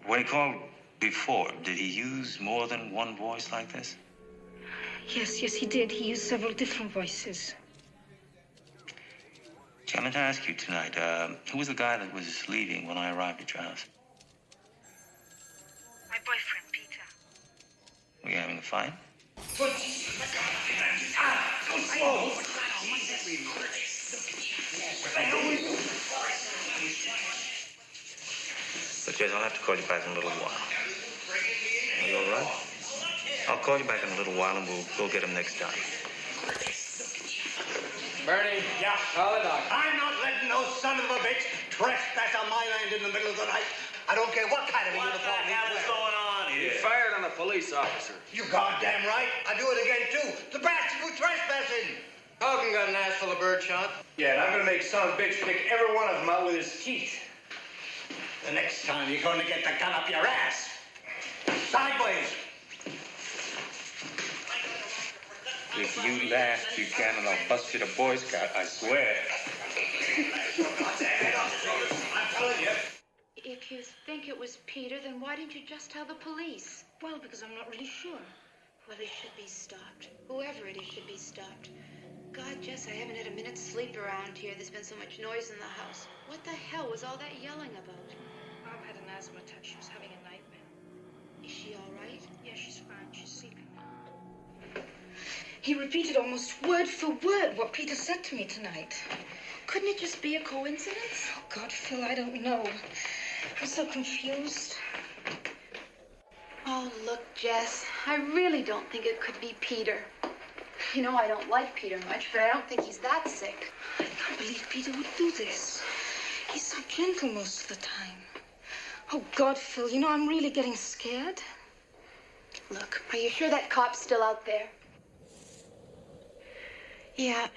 When he called before, did he use more than one voice like this? Yes, he did. He used several different voices. Gee, I meant to ask you tonight, who was the guy that was leaving when I arrived at your house? My boyfriend, Peter. Were you having a fight? Look, Jess, I'll have to call you back in a little while. Are you all right? I'll call you back in a little while and we'll get him next time. Bernie. Yeah? Call the doctor. I'm not letting no son of a bitch trespass on my land in the middle of the night. I don't care what kind of a uniform he's wearing. What the hell is going on here? He fired on a police officer. You goddamn right. I do it again, too. The bastard was trespassing. Hogan got an ass full of bird shot. Yeah, and I'm gonna make son of a bitch pick every one of them out with his teeth. The next time you're gonna get the gun up your ass. Sideways. If you laugh again and I'll bust you to Boy Scout, I swear. I'm telling you. If you think it was Peter, then why didn't you just tell the police? Well, because I'm not really sure. Well, it should be stopped. Whoever it is should be stopped. God, Jess, I haven't had a minute's sleep around here. There's been so much noise in the house. What the hell was all that yelling about? Mom had an asthma attack. She was having a nightmare. Is she all right? Yeah, she's fine. She's sleeping now. He repeated almost word for word what Peter said to me tonight. Couldn't it just be a coincidence? Oh, God, Phil, I don't know. I'm so confused. Oh, look, Jess, I really don't think it could be Peter. You know, I don't like Peter much, but I don't think he's that sick. I can't believe Peter would do this. He's so gentle most of the time. Oh, God, Phil, you know, I'm really getting scared. Look, are you sure that cop's still out there? Yeah,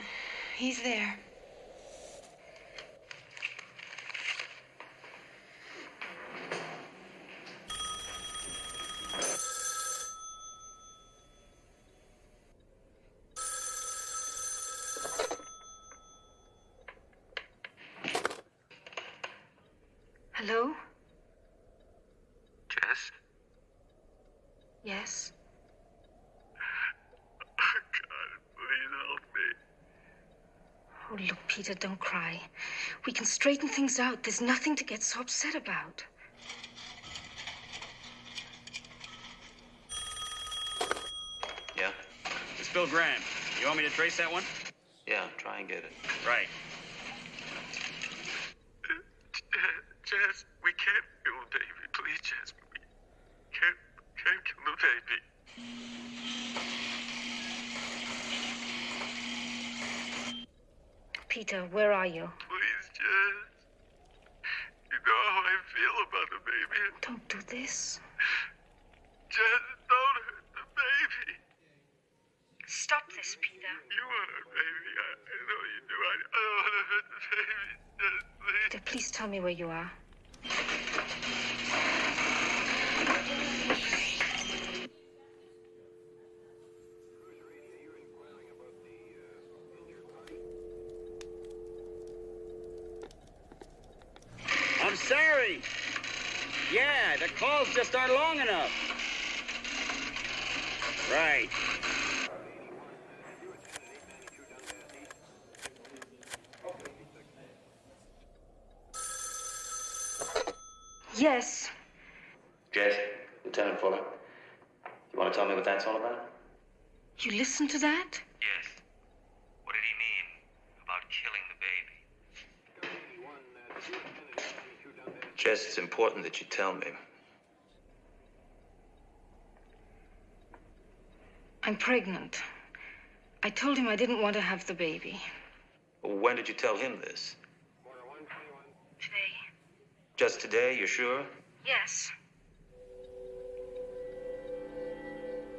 he's there. Hello? Jess? Yes? Oh, God, please help me. Oh, look, Peter, don't cry. We can straighten things out. There's nothing to get so upset about. Yeah? It's Bill Graham. You want me to trace that one? Yeah, try and get it. Right. Jess, we can't kill the baby. Please, Jess, we can't kill the baby. Peter, where are you? Please, Jess. You know how I feel about the baby. Don't do this. Jess, don't hurt the baby. Stop this, Peter. You want a baby. I know you do. I don't want to hurt the baby. Jess, please. Peter, please tell me where you are. I'm sorry. Yeah, the calls just aren't long enough. Right. Yes. Jess, Lieutenant Fuller, you want to tell me what that's all about? You listened to that? Yes. What did he mean about killing the baby? Jess, it's important that you tell me. I'm pregnant. I told him I didn't want to have the baby. When did you tell him this? Today. Just today, you're sure? Yes.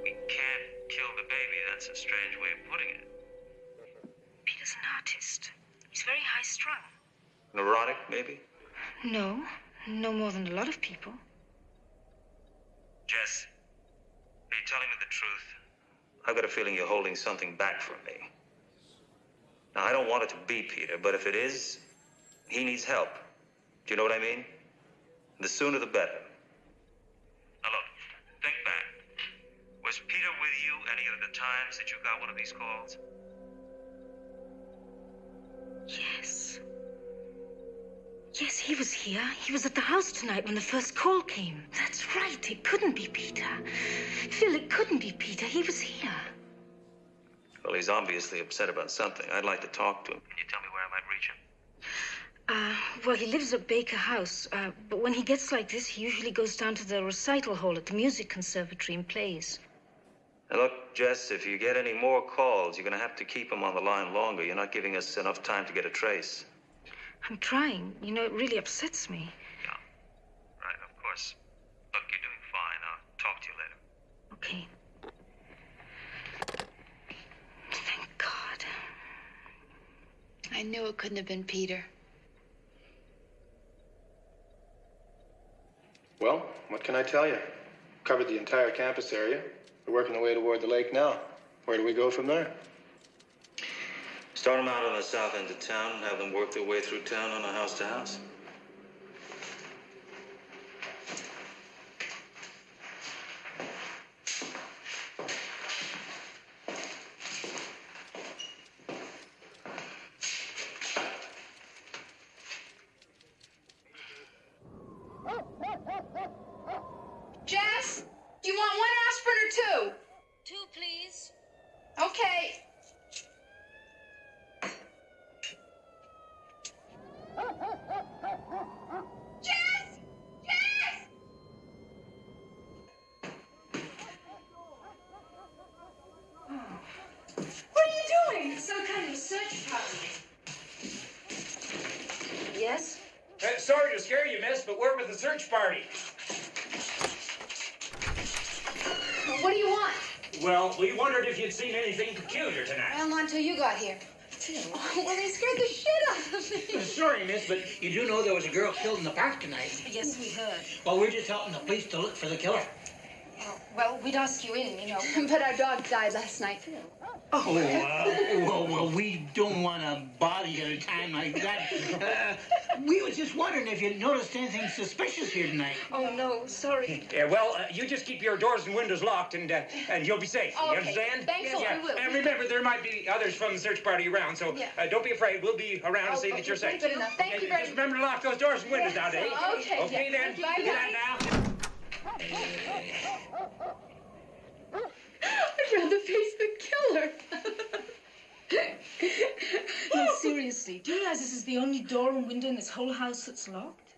We can't That's a strange way of putting it. Peter's an artist. He's very high-strung. Neurotic, maybe? No, no more than a lot of people. Jess, are you telling me the truth? I've got a feeling you're holding something back from me. Now, I don't want it to be Peter, but if it is, he needs help. Do you know what I mean? The sooner the better. Now look, think back. Was Peter with you any of the times that you got one of these calls? Yes. Yes, he was here. He was at the house tonight when the first call came. That's right. It couldn't be Peter. Phil, it couldn't be Peter. He was here. Well, he's obviously upset about something. I'd like to talk to him. Can you tell me where I might reach him? Well, he lives at Baker House, but when he gets like this, he usually goes down to the recital hall at the music conservatory and plays. Now look, Jess, if you get any more calls, you're going to have to keep him on the line longer. You're not giving us enough time to get a trace. I'm trying. You know, it really upsets me. Yeah. Right, of course. Look, you're doing fine. I'll talk to you later. Okay. Thank God. I knew it couldn't have been Peter. Well, what can I tell you? Covered the entire campus area. We're working our way toward the lake now. Where do we go from there? Start them out on the south end of town and have them work their way through town on a house-to-house. Jess, do you want one aspirin or two? Two, please. Okay. Jess! Jess! What are you doing? Some kind of search party. Yes? Sorry to scare you, miss, but we're with the search party. What do you want? Well, we wondered if you'd seen anything peculiar tonight. Well, not until you got here. Oh, well, they scared the shit out of me. Sorry, miss, but you do know there was a girl killed in the park tonight. Yes, we heard. Well, we're just helping the police to look for the killer. Well, we'd ask you in, you know. But our dog died last night. Well, we don't want to bother you at a time like that. We was just wondering if you noticed anything suspicious here tonight. Oh, no, sorry. Yeah, well, you just keep your doors and windows locked, and you'll be safe. Okay. You understand? Thanks a lot, we will. And remember, there might be others from the search party around, so don't be afraid. We'll be around to see that you're safe. Good enough. Thank you very Just remember to lock those doors and windows out, eh? Okay. Okay, then. Bye-bye. Good night now. I'd rather face the killer. No, seriously, do you realize this is the only door and window in this whole house that's locked?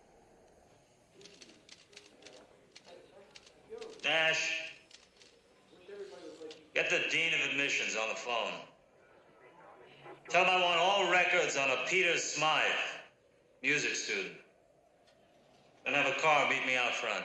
Nash, get the Dean of Admissions on the phone. Tell him I want all records on a Peter Smythe, music student. And have a car meet me out front.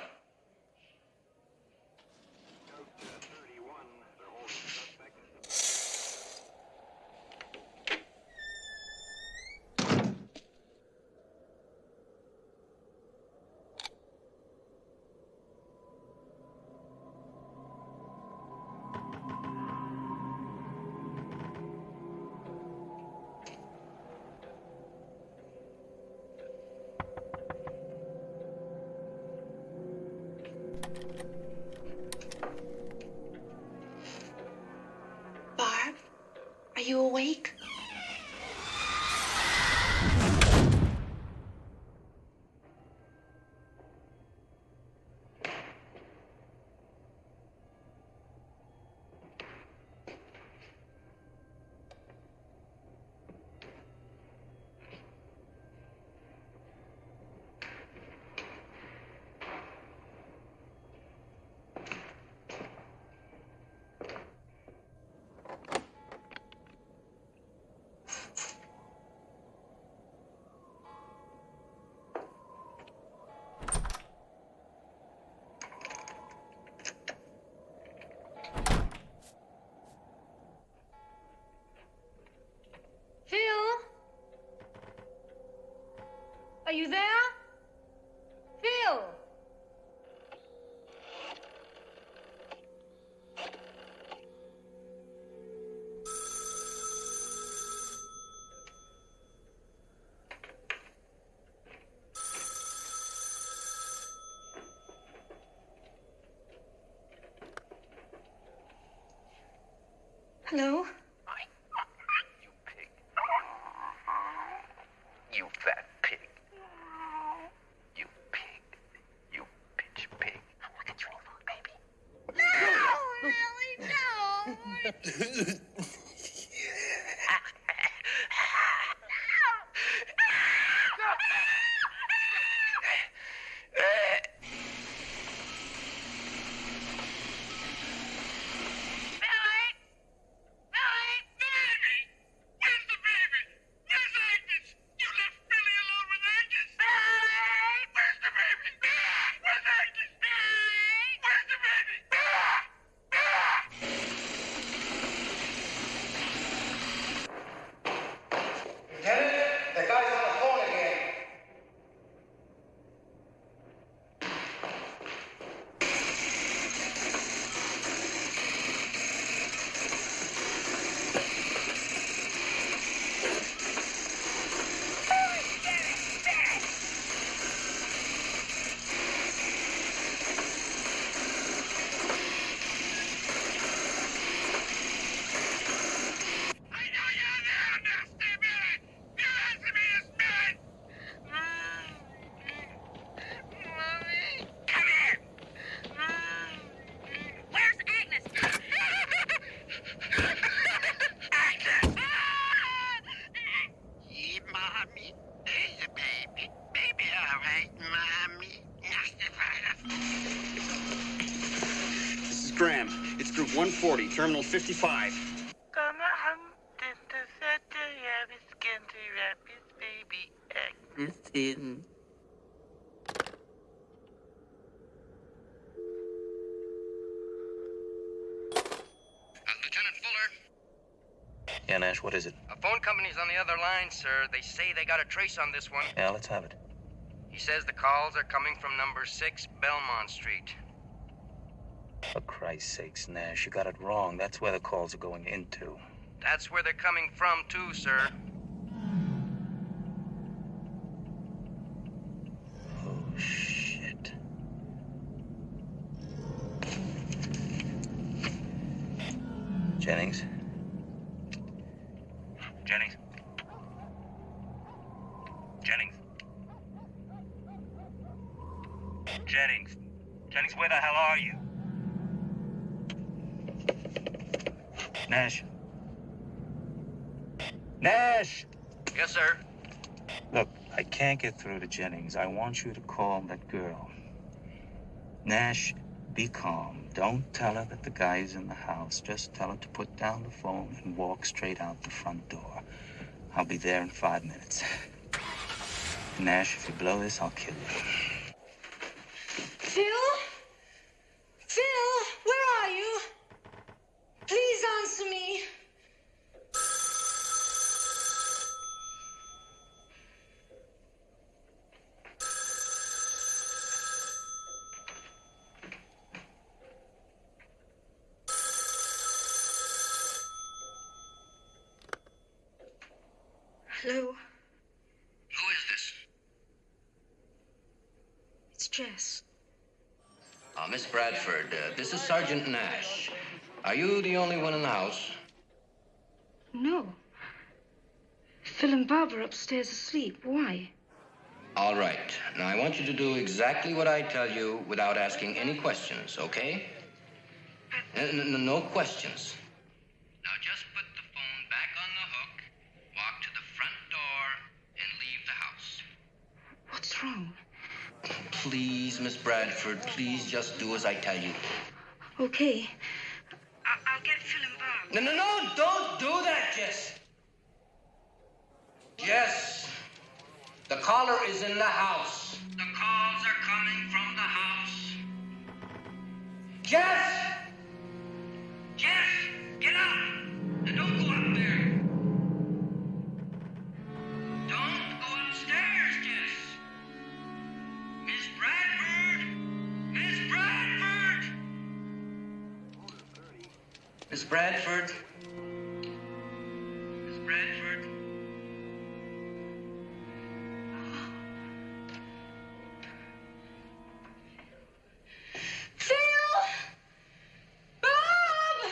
Barb, are you awake? Are you there? Phil! Hello? You pig. You fat pig. You pig. You bitch pig. I'm looking through for baby. No, really, no. Graham. It's group 140, terminal 55. Lieutenant Fuller. Yeah, Nash, what is it? A phone company's on the other line, sir. They say they got a trace on this one. Yeah, let's have it. He says the calls are coming from number 6 Belmont Street. For Christ's sakes, Nash, you got it wrong. That's where the calls are going into. That's where they're coming from, too, sir. Oh, shit. Jennings? Jennings? Jennings? Jennings? Jennings, where the hell are you? Nash? Nash! Yes, sir. Look, I can't get through to Jennings. I want you to call that girl. Nash, be calm. Don't tell her that the guy's in the house. Just tell her to put down the phone and walk straight out the front door. I'll be there in 5 minutes. Nash, if you blow this, I'll kill you. Phil? Phil, where are you? Please answer me. Hello? Who is this? It's Jess. Miss Bradford, this is Sergeant Nash. Are you the only one in the house? No. Phil and Barbara upstairs asleep. Why? All right. Now, I want you to do exactly what I tell you without asking any questions, okay? No questions. Now, just put the phone back on the hook, walk to the front door, and leave the house. What's wrong? Please, Miss Bradford, please just do as I tell you. Okay. I'll get Phil and Barbara. No, don't do that, Jess. Jess, the caller is in the house. The calls are coming from the house. Jess! Jess, get up! And don't go up there. Don't go upstairs, Jess. Miss Bradford? Miss Bradford? Phil! Bob!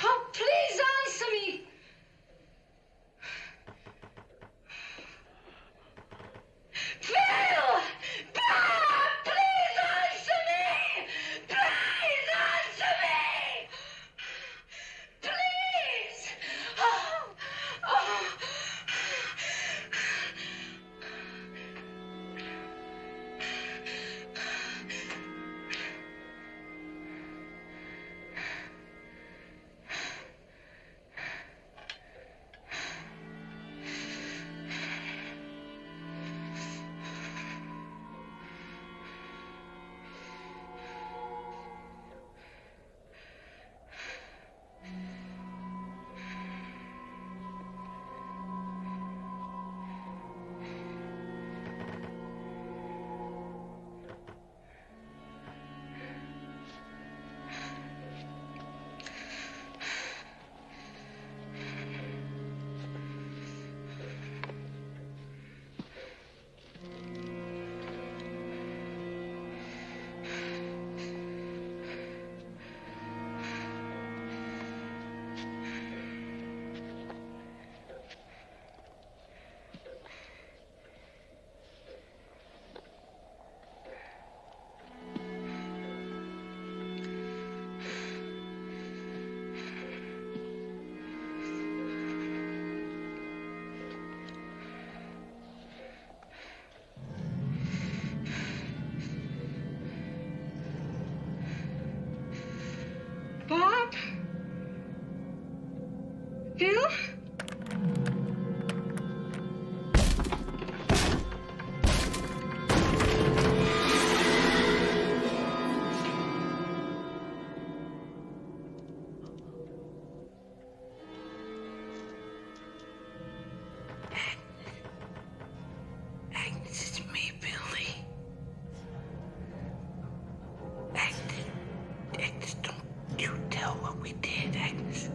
Oh, please answer me! Phil! Bob! Please answer me! Please answer me! Please! Oh! Oh! Bob? Phil? Agnes, it's me, Billy. Agnes, don't you tell what we did, Agnes.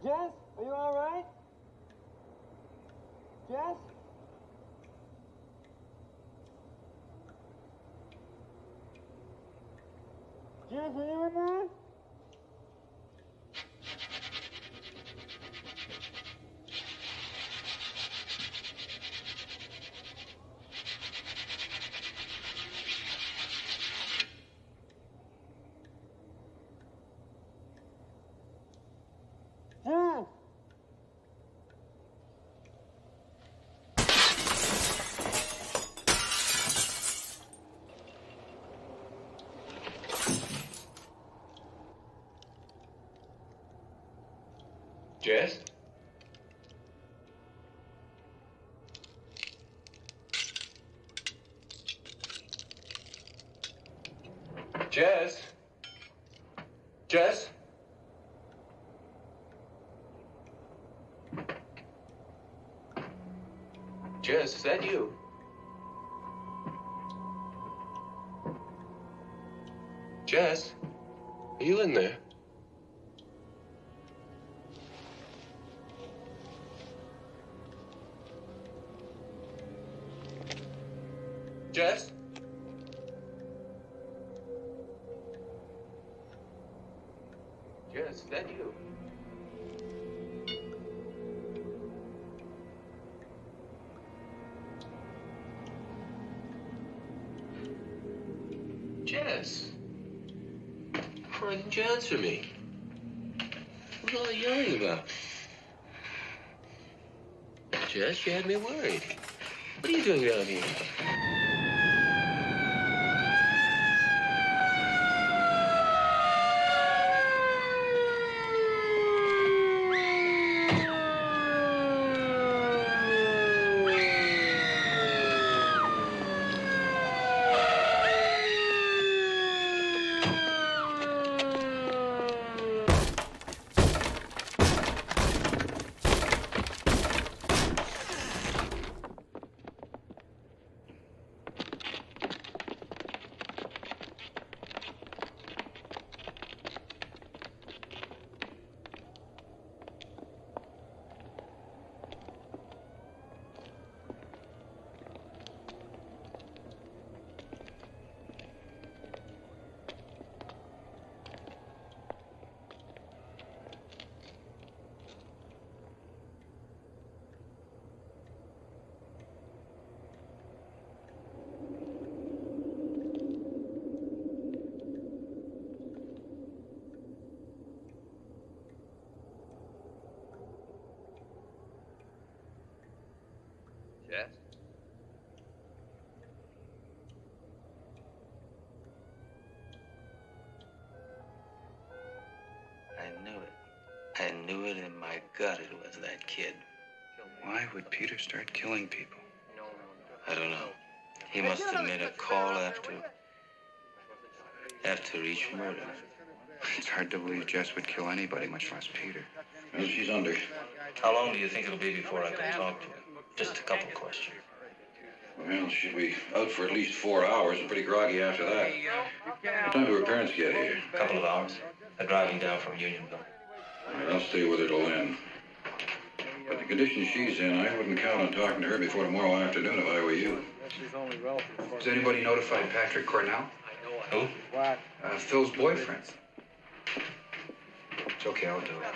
Jess, are you all right? Jess? Jess, are you in there? Jess? Jess? Jess? Jess, is that you? Jess? Are you in there? Jess? Jess, is that you? Jess? Why didn't you answer me? What was all the yelling about? Jess, you had me worried. What are you doing down here? Jess? I knew it. I knew it in my gut it was that kid. Why would Peter start killing people? I don't know. He must have made a call after each murder. It's hard to believe Jess would kill anybody, much less Peter. Well, she's under. How long do you think it'll be before I can talk to her? Just a couple questions. Well, she'll be out for at least 4 hours and pretty groggy after that. What time do her parents get here? A couple of hours. They're driving down from Unionville. All right, I'll stay with her till then. But the condition she's in, I wouldn't count on talking to her before tomorrow afternoon if I were you. Has anybody notified Patrick Cornell? Who? Phil's boyfriend. It's okay, I'll do it.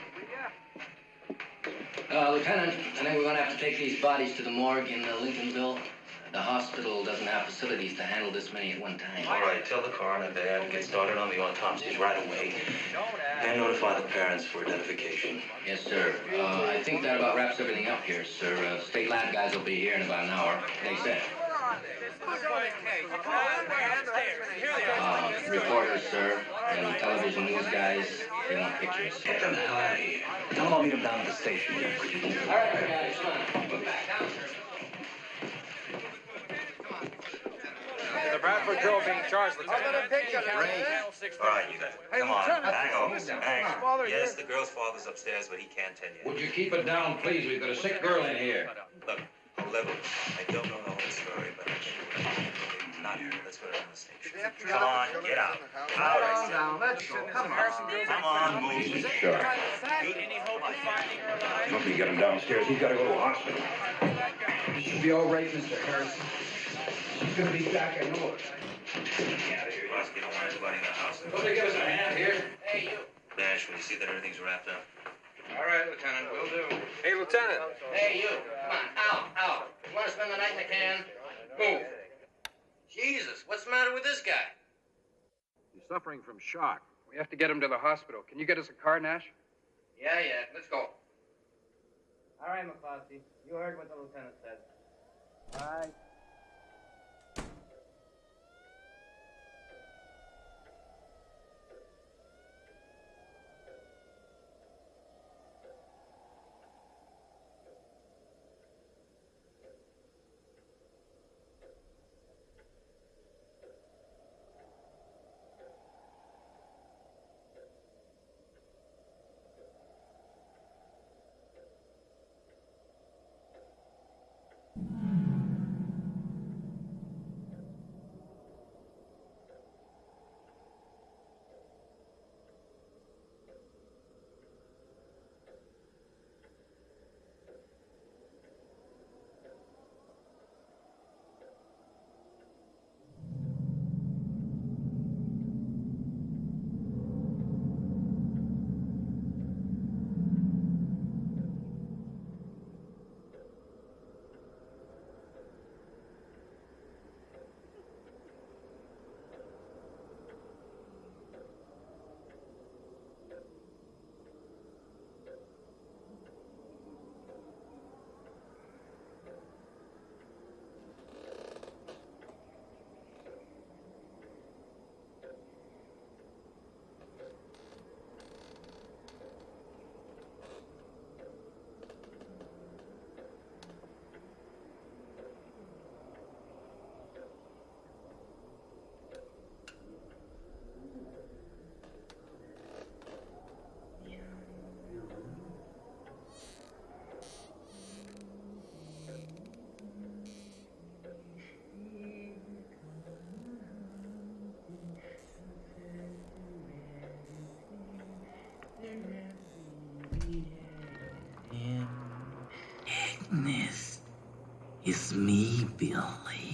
Lieutenant, I think we're going to have to take these bodies to the morgue in Lincolnville. The hospital doesn't have facilities to handle this many at one time. All right, tell the coroner there to get started on the autopsies right away. And notify the parents for identification. Yes, sir. I think that about wraps everything up here, sir. State lab guys will be here in about an hour. They said. Reporters, sir, and television news guys, they want pictures. Get them the hell out of here. Tell them I'll meet them down at the station. All right, guys, come on. The Bradford girl being charged. All right, you guys. Come on. Hang on. Yes, the girl's father's upstairs, but he can't tell you. Would you keep it down, please? We've got a sick girl in here. Look, level. I don't know the whole story, but I can not here. Let's go down the station. Come on, get out. All right, down. Let's go. Come on. Come on, move. Sure. Any hope of finding me get him downstairs. He's got to go to a hospital. You should be all right, Mr. Harrison. She's going to be back, I know it. Get out of here, Hussey. Don't want anybody in the house. Somebody give us a hand here. Hey, you. Dash, will you see that everything's wrapped up? All right, Lieutenant, will do. Hey, Lieutenant. Hey, you. Come on, out. You want to spend the night in the can? Move. Jesus, what's the matter with this guy? He's suffering from shock. We have to get him to the hospital. Can you get us a car, Nash? Yeah, let's go. All right, McCloskey. You heard what the lieutenant said. All right. Agnes, it's me, Billy.